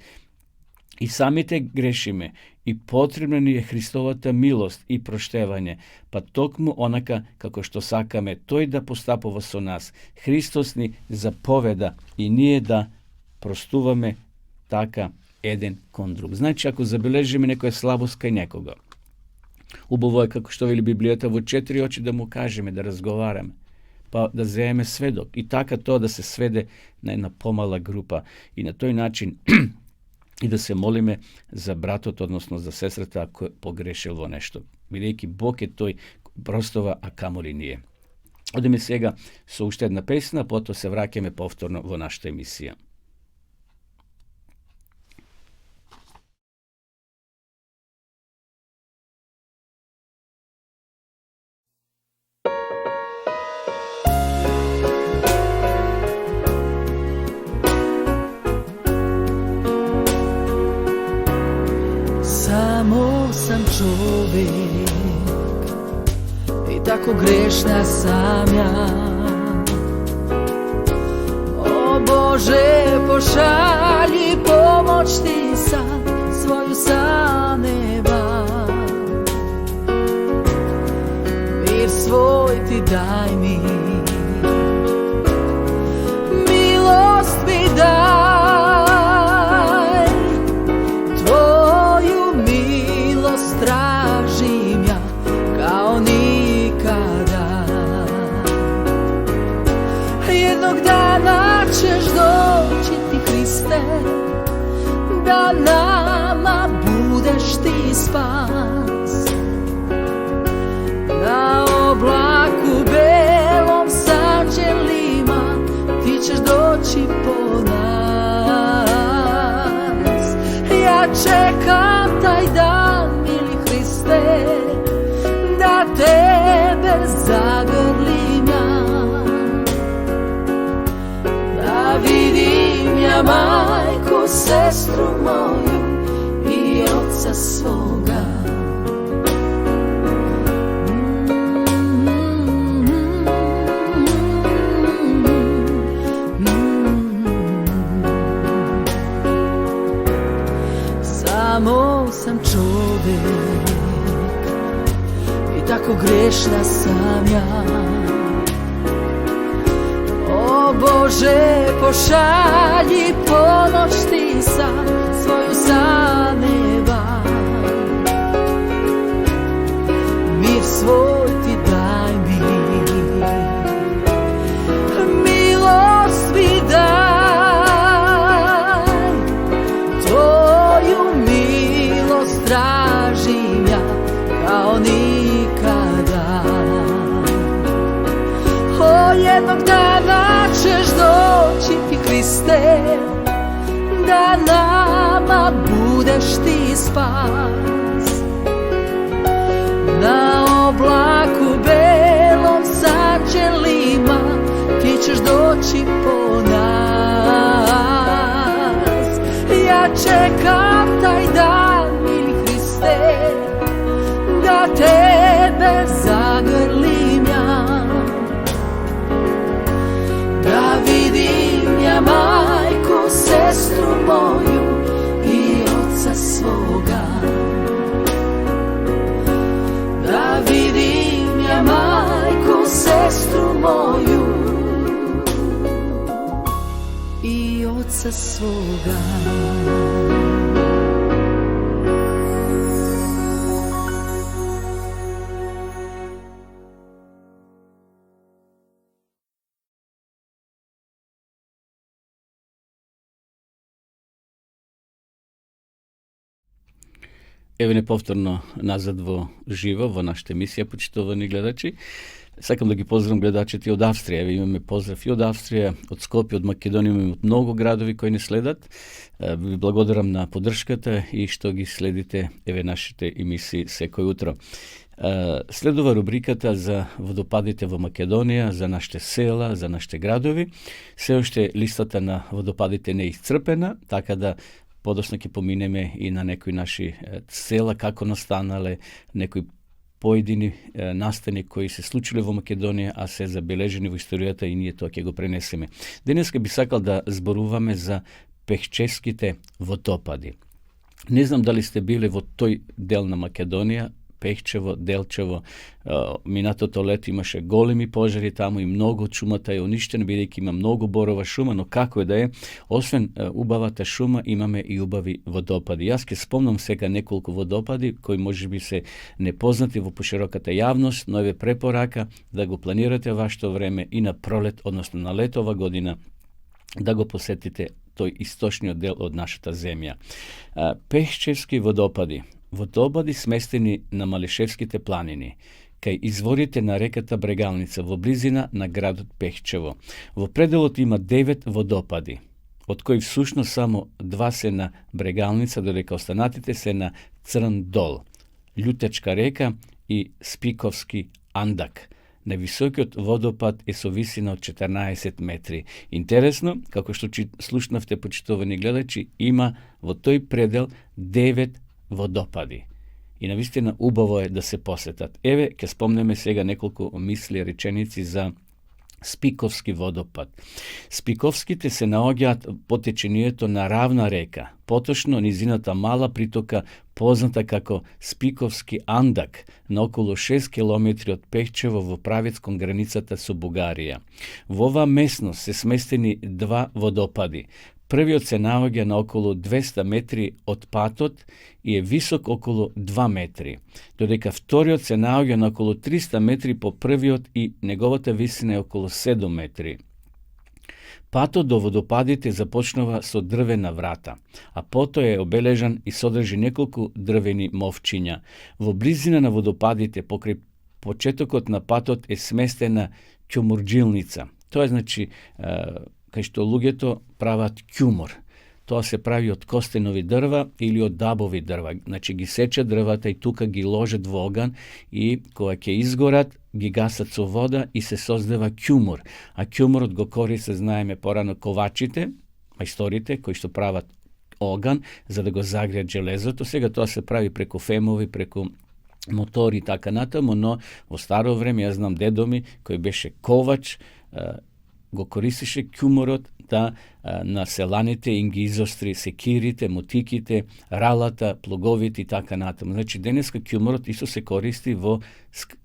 I samite grešime i potrebna ni je Hristovata milost i proštevanje, pa tokmu onaka kako što sakame, to i da postapova so nas. Hristos ni zapoveda i nije da prostuvame taka eden kon drug. Znači, ako zabeležime nekoja slabost kaj nekoga, ubovo je kako što veli Biblijata vo 4 oči da mu kažeme, da razgovarame, pa da zajeme svedok. I taka to da se svede na jedna pomala grupa i na toj način i da se molime za bratot, odnosno za sesrata ako je pogrešilo nešto. Veliki Bog je toj prostova, a kamoli nije. Ode mi svega su ušte jedna pesna, potom se vrakeme povtorno vo našta emisija. Samo sam čovjek i tako grešna sam ja. O Bože, pošalji pomoć ti sad svoju sa neba. Mir svoj ti daj mi, milost mi daj. Tražim ja kao nikada. Jednog dana ćeš doći ti, Hriste, da nama budeš ti spas. Na oblaku belom s anđelima ti ćeš doći po nas. Ja čekam taj dan, da tebe zagrlim ja, da vidim ja majku, sestru moju i oca svoga. Samo sam čovjek i tako grešna sam ja. O Bože, pošalji pomoć ti sad svoju sa neba. Mir svoj ti daj mi, milost mi daj. Tvoju milost tražim ja kao nikada. O, jednog dana ćeš doći ti, Hriste, da nama budeš ti spas. Na oblaku belom s anđelima ti ćeš doći po nas. moju i oca svoga. Еве неповторно назад во живо во нашата емисија, почитувани гледачи. Сакам да ги поздравам гледачите од Австрија. Еве имаме поздрав и од Австрија, од Скопје, од Македонија, имаме од многу градови кои не следат. Ви благодарам на поддршката и што ги следите еве нашите емисии секој утро. Следува рубриката за водопадите во Македонија, за нашите села, за нашите градови. Се уште листата на водопадите не е исцрпена, така да подоцна ќе поминеме и на некои наши села, како настанале, некои поедини настани кои се случиле во Македонија, а се забележени во историјата и ние тоа ќе го пренесеме. Денеска би сакал да зборуваме за Пехчевските водопади. Не знам дали сте биле во тој дел на Македонија, Пехчево, Делчево. Минатото лето имаше големи пожари таму и многу од шумата е уништена, бидејќи има многу борова шума, но како е да е, освен убавата шума, имаме и убави водопади. Јас ќе спомнам сега неколку водопади кои можеби се непознати во пошироката јавност, но еве препорака да го планирате вашето време и на пролет, односно на лето ова година, да го посетите тој источниот дел од нашата земја. Пехчевски водопади. Водопади сместени на Малишевските планини, кај изворите на реката Брегалница во близина на градот Пехчево. Во пределот има 9 водопади, од кои всушност само 2 се на Брегалница, додека останатите се на Црн дол, Љутечка река и Спиковски андак. Највисокиот водопад е со висина од 14 метри. Интересно, како што слушнавте, почитувани гледачи, има во тој предел 9 водопади. И навистина убаво е да се посетат. Еве, ќе спомнеме сега неколку мисли, реченици за Спиковски водопад. Спиковските се наоѓаат по течението на равна река, поточно низината мала притока позната како Спиковски андак, на околу 6 км од Пехчево во правец кон границата со Бугарија. Во оваа местност се сместени 2 водопади. Првиот се наоѓа на околу 200 метри од патот и е висок околу 2 метри, додека вториот се наоѓа на околу 300 метри по првиот и неговата висина е околу 7 метри. Патот до водопадите започнува со дрвена врата, а потоа е обележан и содржи неколку дрвени мовчиња. Во близина на водопадите, покрај почетокот на патот, е сместена ќумурджилница. Тоа е, значи, кај што луѓето прават ќумур. Тоа се прави од костенови дрва или од дабови дрва. Значи ги сечат дрвата и тука ги ложат во оган и кога ќе изгорат, ги гасат со вода и се создава ќумур. А ќумурот го користат, знаеме порано, ковачите, мајсторите кои што прават оган за да го загреат железото. Сега тоа се прави преку фемови, преку мотори и така натаму, но во старо време јас знам дедо ми кој беше ковач, го користише ќумурот да на селаните им ги изостри секирите, мотиките, ралата, плуговите и така натаму. Значи денеска ќумурот исто се користи во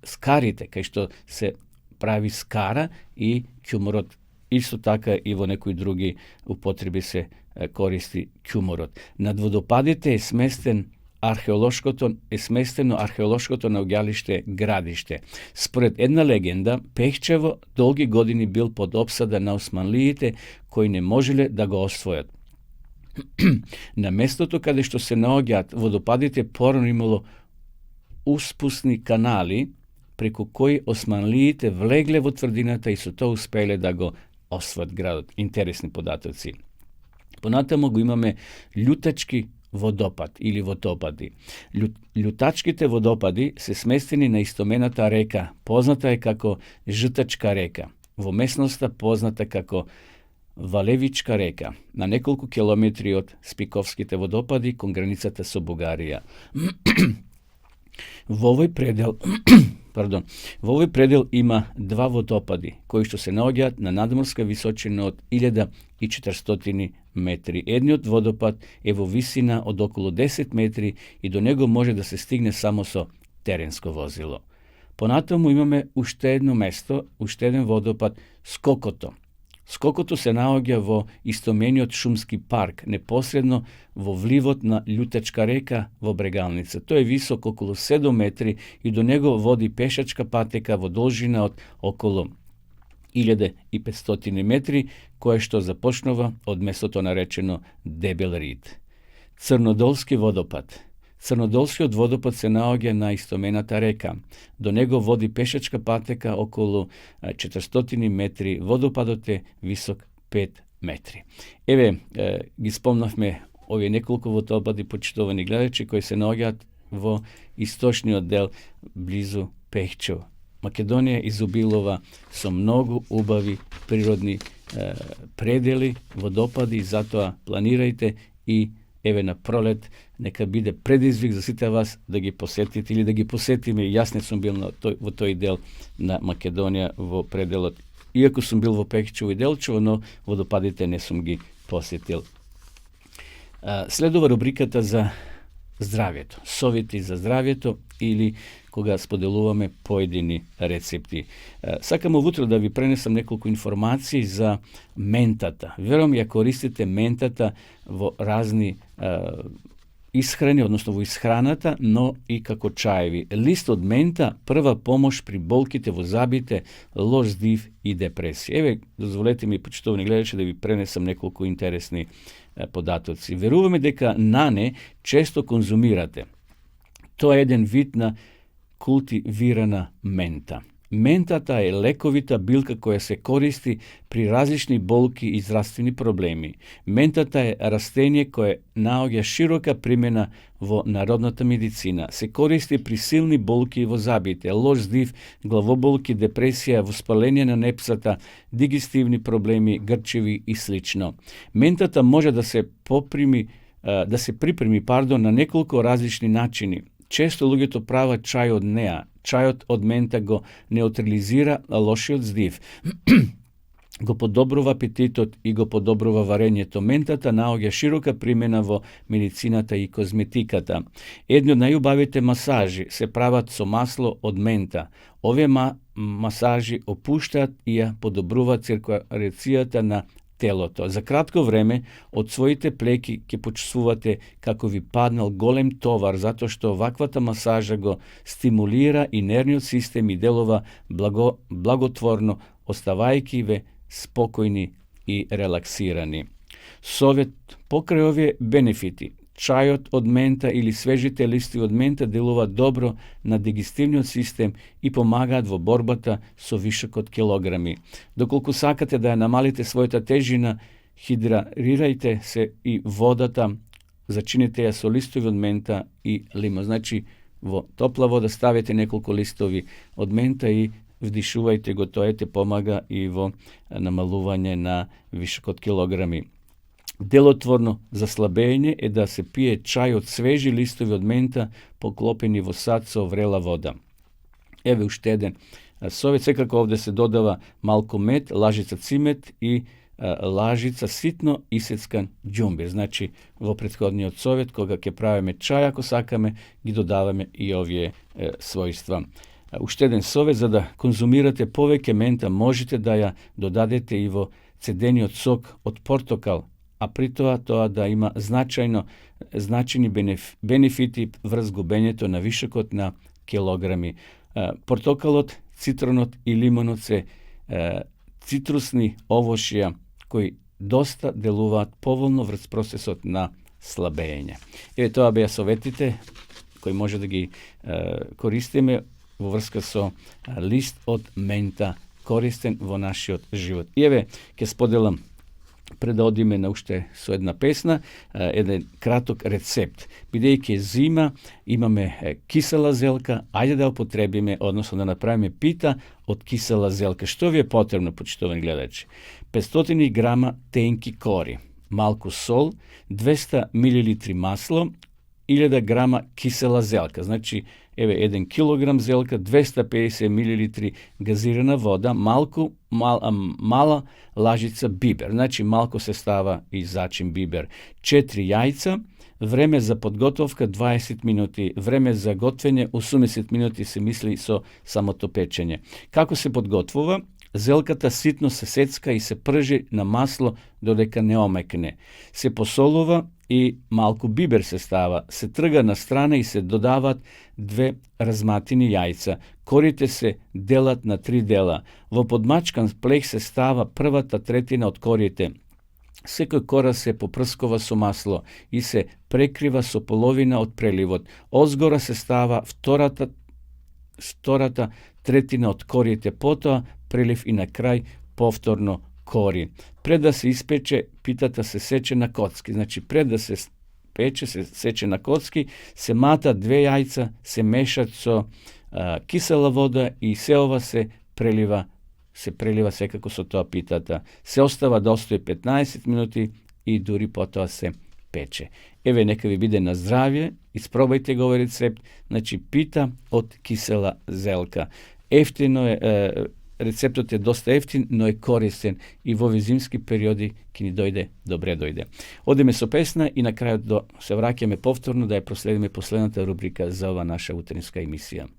скарите, кај што се прави скара и ќумурот исто така и во некои други употреби се користи ќумурот. Над водопадите е сместено археолошкото наоѓалиште градиште. Според една легенда, Пехчево долги години бил под опсада на османлиите кои не можеле да го освојат. На местото каде што се наоѓаат водопадите порано имало успусни канали преку кои османлиите влегле во тврдината и со тоа успеле да го освојат градот. Интересни податоци. Понатамо го имаме Љутачки водопад или водопади. Љутачките водопади се сместени на истомената река, позната е како Житачка река, во местноста позната како Валевичка река, на неколку километри од Спиковските водопади кон границата со Бугарија. Во овој предел има 2 водопади, кои што се наоѓаат на надморска височина од 1400 метри. Едниот водопад е во висина од околу 10 метри и до него може да се стигне само со теренско возило. Понатаму имаме уште едно место, уште еден водопад, Скокото. Скокото се наоѓа во истомениот шумски парк, непосредно во вливот на Љутечка река во Брегалница. Тој е висок околу 7 метри и до него води пешачка патека во должина од околу 1500 метри, кое што започнува од местото наречено Дебел Рид. Црнодолски водопад. Црнодолскиот водопад се наоѓа на истомената река. До него води пешачка патека околу 400 метри. Водопадот е висок 5 метри. Еве, ги спомнавме овие неколку водопади, почитувани гледачи, кои се наоѓаат во источниот дел близу Пехчево. Македонија изобилува со многу убави природни предели, водопади, затоа планирајте и еве на пролет нека биде предизвик за сите вас да ги посетите или да ги посетиме. Јас не сум бил во тој дел на Македонија во пределот. Иако сум бил во Пехчево и Делчево, но водопадите не сум ги посетил. Следува рубриката за здравјето, совети за здравјето или кога споделуваме поедини рецепти. Сакам овутро да ви пренесам неколку информации за ментата. Верувам ја користите ментата во разни исхрани, односно во исхраната, но и како чаеви. Лист од мента, прва помош при болките во забите, лош здив и депресија. Еве, дозволете ми, почитувани гледачи, да ви пренесам неколку интересни податоци. Веруваме дека нане често конзумирате. Тоа е еден вид на култивирана мента. Ментата е лековита билка која се користи при различни болки и здравствени проблеми. Ментата е растение кое наоѓа широка примена во народната медицина. Се користи при силни болки во забите, лош здив, главоболки, депресија, воспаление на непсата, дигестивни проблеми, грчеви и слично. Ментата може да се припреми на неколку различни начини. Често луѓето прават чај од неа. Чајот од мента го неутрализира лошиот здив, го подобрува апетитот и го подобрува варењето. Ментата наоѓа широка примена во медицината и козметиката. Едни од најубавите масажи се прават со масло од мента. Овие масажи опуштаат и ја подобруваат циркулацијата на телото. За кратко време од своите плеки ќе почувствувате како ви паднал голем товар, затоа што ваквата масажа го стимулира и нервниот систем и делува благотворно, оставајќи ве спокојни и релаксирани. Совет покрај овие бенефити. Чајот од мента или свежите листи од мента делуваат добро на дигестивниот систем и помагаат во борбата со вишок од килограми. Доколку сакате да ја намалите својата тежина, хидририрајте се и водата, зачините ја со листови од мента и лимон. Значи, во топла вода ставите неколку листови од мента и вдишувајте го, тоа помага и во намалување на вишок од килограми. Делотворно заслабење е да се пие чај од свежи листови од мента поклопени во сад со врела вода. Еве уште еден совет, секако овде се додава малку мед, лажица цимет и лажица ситно исецкан џумбир. Значи, во претходниот совет, кога ќе правиме чај, ако сакаме, ги додаваме и овие својства. Уште еден совет, за да конзумирате повеќе мента, можете да ја додадете и во цедениот сок од портокал, а при тоа да има значајни бенефити врз губењето на вишокот на килограми. Портокалот, цитронот и лимонот се цитрусни овошја кои доста делуваат поволно врз процесот на слабење. Еве тоа беа советите кои може да ги користиме во врска со лист од мента користен во нашиот живот. И еве ќе споделам пред да одиме на уште со една песна, еден краток рецепт. Бидејќи е зима, имаме кисела зелка, ајде да употребиме, односно да направиме пита од кисела зелка. Што ви е потребно, почитувани гледачи? 500 грама тенки кори, малку сол, 200 мл масло, 1000 грама кисела зелка. Значи, Еве 1 килограм зелка, 250 мл газирана вода, мала лажица бибер. Значи малко се става и зачим бибер. 4 јајца, време за подготовка 20 минути, време за готвење 80 минути се мисли со самото печење. Како се подготвува? Зелката ситно се сецка и се пржи на масло додека не омекне. Се посолува и малку бибер се става, се трга на страна и се додават 2 разматини јајца. Корите се делат на 3 дела. Во подмачкан плех се става првата третина од корите. Секој кора се попрскува со масло и се прекрива со половина од преливот. Озгора се става втората третина од корите, потоа прелив и на крај повторно кори. Пред да се испече, питата се сече на коцки. Значи, пред да се пече, се сече на коцки, се мата 2 јајца, се мешат со кисела вода и се ова се прелива секако со тоа питата. Се остава да остои 15 минути и дури потоа се пече. Еве, нека ви биде на здравје, испробајте го овој рецепт, значи пита од кисела зелка. Ефтино е, рецептот е доста ефтин, но е користен и во овие зимски периоди ќе ни дојде, добре дојде. Одиме со песна и на крајот се враќаме повторно да ја проследиме последната рубрика за ова наша утринска емисија.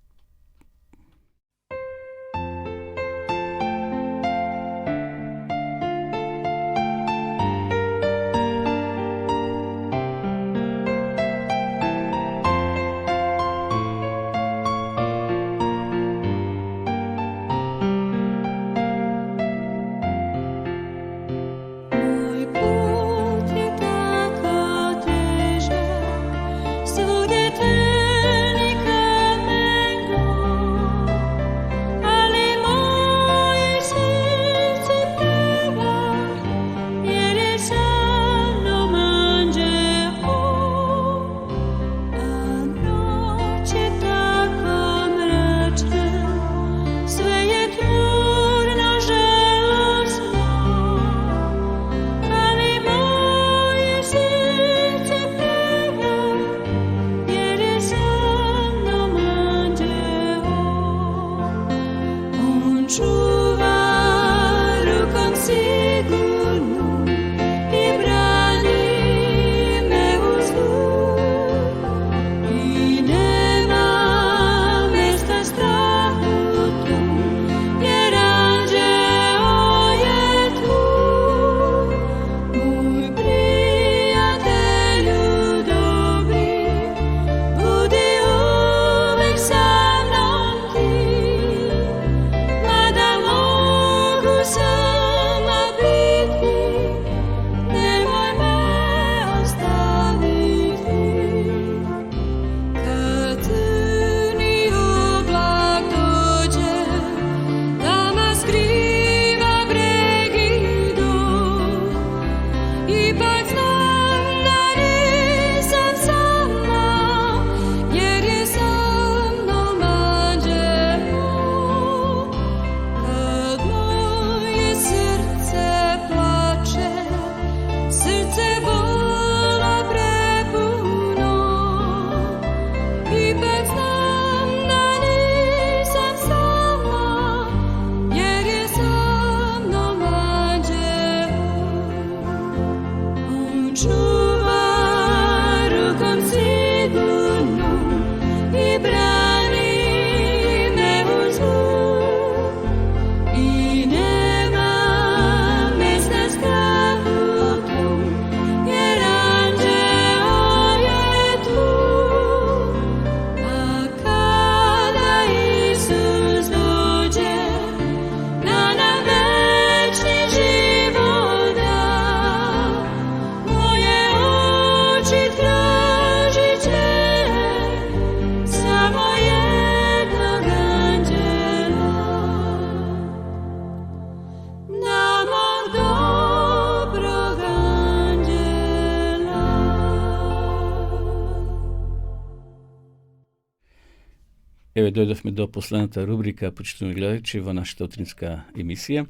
Еве, дојдовме до последната рубрика, почитувани гледачи, во нашата утринска емисија.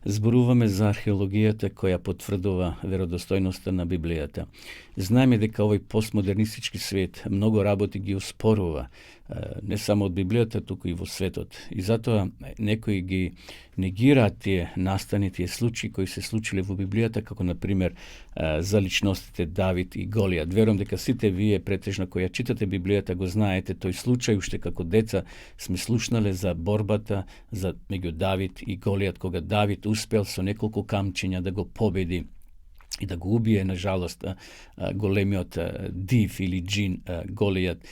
Зборуваме за археологијата која потврдува веродостојноста на Библијата. Знаеме дека овој постмодернистички свет многу работи ги успорува, не само од Библијата, туку и во светот. И затоа некои ги негираат тие настани, тие случаи кои се случиле во Библијата, како например за личностите Давид и Голијат. Верувам дека сите вие претежно кои ја читате Библијата го знаете тој случај, уште како деца сме слушнале за борбата за меѓу Давид и Голијат, кога Давид успел со неколку камчиња да го победи и да го убие, на жалост, големиот див или джин Голијат,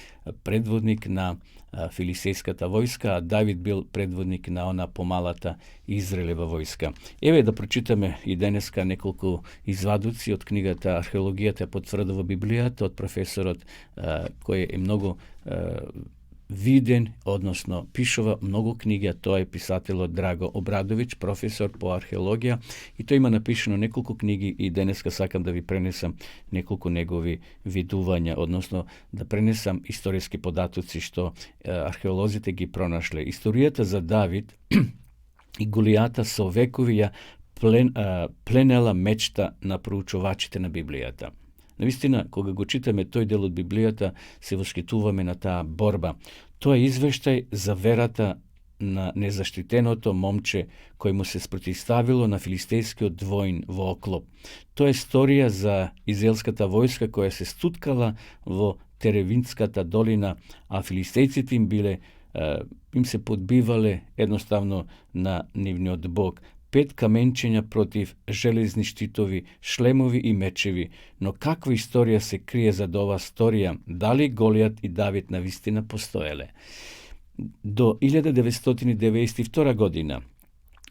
предводник на филистејската војска, а Давид бил предводник на она помалата Израелева војска. Еве да прочитаме и денеска неколку извадоци од книгата Археологијата потврдува Библијата од професорот кој е многу виден, односно пишува многу книги, а тоа е писателот Драго Обрадовиќ, професор по археологија, и тој има напишано неколку книги и денеска сакам да ви пренесам неколку негови видувања, односно да пренесам историски податоци што археолозите ги пронашле. Историјата за Давид и Голијата со векови ја пленела мечта на проучувачите на Библијата. Навистина, кога го читаме тој дел од Библијата, се воскитуваме на таа борба. Тоа е извештај за верата на незаштитеното момче кој му се спротивставило на филистејскиот воин во оклоп. Тоа е историја за израелската војска која се стуткала во Теревинската долина, а филистејците им се подбивале едноставно на нивниот бог. 5 каменчиња против железни штитови, шлемови и мечеви. Но каква историја се крие зад оваа историја? Дали Голијат и Давид навистина постоеле? До 1992 година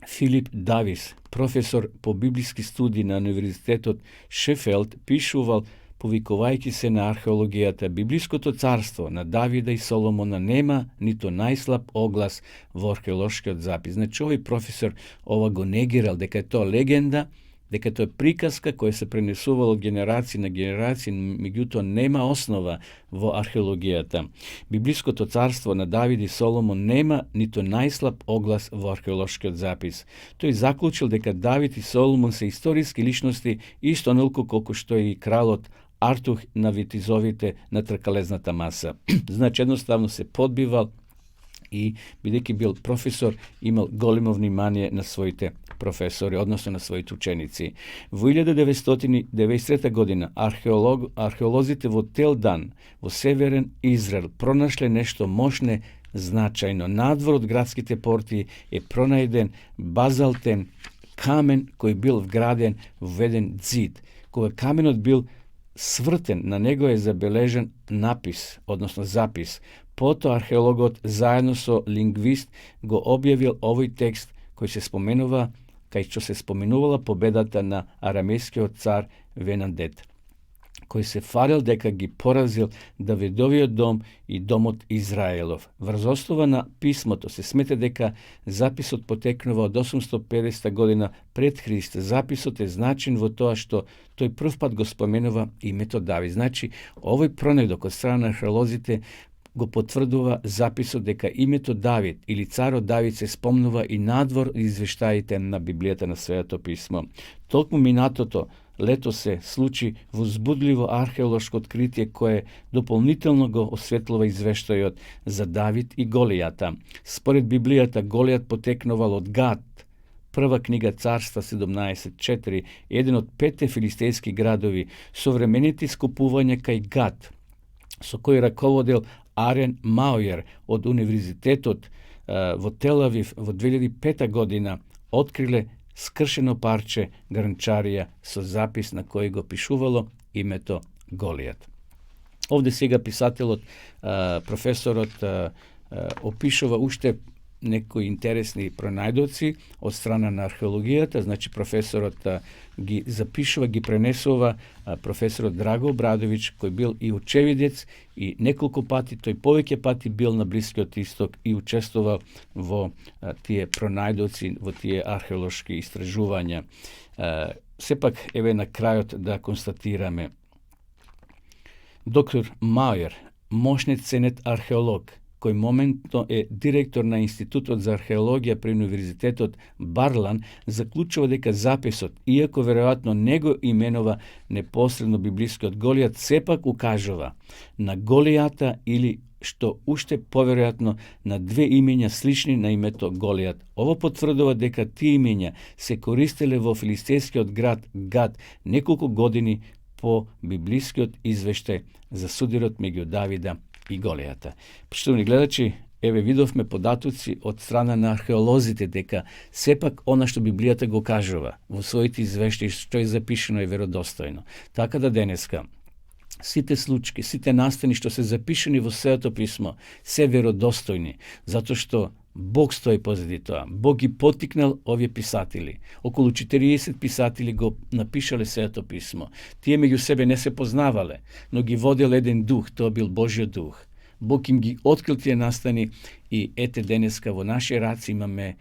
Филип Давис, професор по библиски студии на Универзитетот Шефелд, пишувал, повикувајќи се на археологијата: библиското царство на Давида и Соломона нема нито најслаб оглас во археолошкиот запис. Значи, овој професор ова го негирал, дека е тоа легенда, дека тоа е приказка која се пренесувала од генерација на генерација, меѓутоа нема основа во археологијата. Библиското царство на Давид и Соломон нема нито најслаб оглас во археолошкиот запис. Тој заклучил дека Давид и Соломон се историски личности, исто онолку колку што и кралот Артух на витизовите на тркалезната маса. Значи, едноставно се подбивал и, бидејќи бил професор, имал големо внимание на своите професори, односно на своите ученици. Во 1993 година археолозите во Телдан, во северен Израел, пронашле нешто мощне, значајно. Надвор од градските порти е пронајден базалтен камен кој бил вграден во еден ѕид. Кога каменот бил свртен, на него е забележен напис, односно запис. Потоа археологот заедно со лингвист го објавил овој текст кој се споменува, кај што се споменувала победата на арамејскиот цар Венандет, кој се фарил дека ги поразил Давидовиот дом и домот Израелов. Врз основа на писмото се смета дека записот потекнува од 850 година пред Христа. Записот е значен во тоа што тој прв пат го споменува името Давид. Значи, овој пронајдок од страна на археолозите го потврдува записот дека името Давид или царот Давид се спомнува и надвор извештаите на Библијата на Светото писмо. Толку минатото лето се случи возбудливо археолошко откритие кое дополнително го осветлува извештајот за Давид и Голијата. Според Библијата, Голијат потекнувал од Гат, прва книга Царства 17.4, еден од 5 филистејски градови, современите искупувања кај Гат, со кој раководел Арен Мауер од Универзитетот во Телавив во 2005 година, откриле скршено парче гранчарија со запис на кој го пишувало името Голијат. Овде сега писателот, професорот опишува уште некои интересни пронајдоци од страна на археологијата. Значи, професорот ги запишува, ги пренесува професорот Драго Обрадовиќ, кој бил и очевидец и неколку пати, тој повеќе пати бил на Блискиот Исток и учествувал во тие пронајдоци, во тие археолошки истражувања. Сепак, еве на крајот да констатираме. Доктор Мауер, мощниот ценет археолог, кој моментно е директор на Институтот за археологија при Универзитетот Барлан, заклучува дека записот, иако веројатно не го именува непосредно библискиот Голијат, сепак укажува на Голијата или што уште поверојатно на две имења слични на името Голијат. Ово потврдува дека тие имења се користеле во филистејскиот град Гат неколку години по библискиот извештај за судирот меѓу Давида и Голијата. Почитувани гледачи, еве видовме податоци од страна на археолозите дека сепак она што Библијата го кажува во своите извештаи што е запишено е веродостојно. Така да денеска сите случаи, сите настани што се запишани во Светото писмо се веродостојни, затоа што Бог стои позади тоа. Бог ги потикнал овие писатели. Околу 40 писатели го напишале Светото писмо. Тие меѓу себе не се познавале, но ги водел еден дух, тоа бил Божјиот дух. Бог им ги открил тие настани и ете денеска во наши раци имаме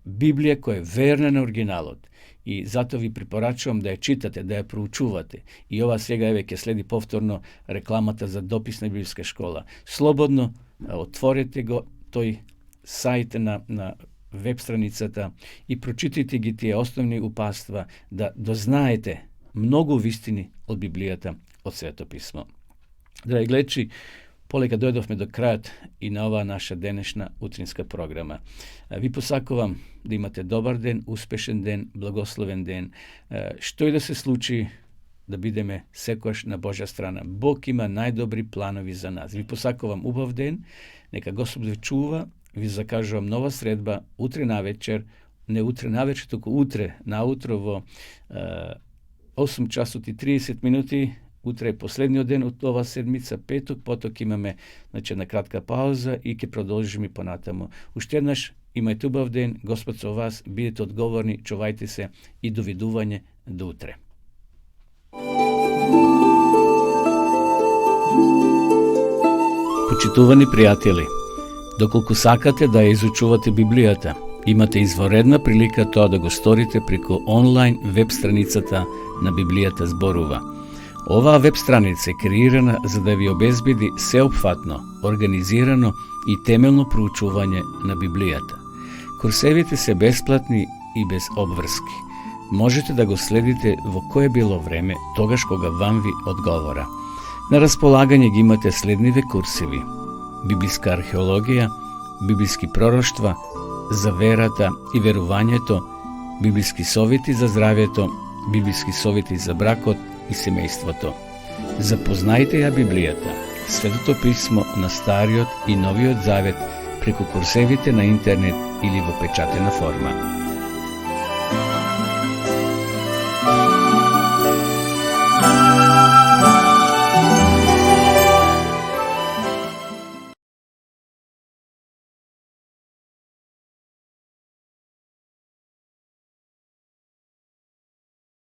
Библија која е верна на оригиналот. И затоа ви препорачувам да ја читате, да ја проучувате. И ова сега еве ќе следи повторно рекламата за дописна библиска школа. Слободно отворете го тој сајт на веб страницата и прочитайте ги тие основни упатства да дознаете многу вистини од Библијата, од Светото писмо. Драги гледачи, полека дојдовме до крајот и на оваа наша денешна утринска програма. Ви посакувам да имате добар ден, успешен ден, благословен ден. Што и да се случи, да бидеме секојаш на Божја страна. Бог има најдобри планови за нас. Ви посакувам убав ден, нека Господ ви чува, ви закажувам нова средба утре навечер, не утре навечер, туку утре наутро во 8 часот и 30 минути. Утре е последниот ден од ова седмица, петок, поток имаме една кратка пауза и ќе продолжиме понатаму. Уште еднаш имајте убав ден, Господ со вас, бидете одговорни, чувајте се и довидување до утре. Почитувани пријатели, доколку сакате да ја изучувате Библијата, имате изворедна прилика тоа да го сторите преку онлайн веб страницата на Библијата зборува. Оваа веб страница е креирана за да ви обезбеди сеопфатно, организирано и темелно проучување на Библијата. Курсевите се бесплатни и без обврски. Можете да го следите во кое било време, тогаш кога вам ви одговора. На располагање ги имате следниве курсеви: библиска археологија, библиски пророштва, за верата и верувањето, библиски совети за здравјето, библиски совети за бракот и семејството. Запознајте ја Библијата, Светото писмо на Стариот и Новиот Завет преку курсевите на интернет или во печатена форма.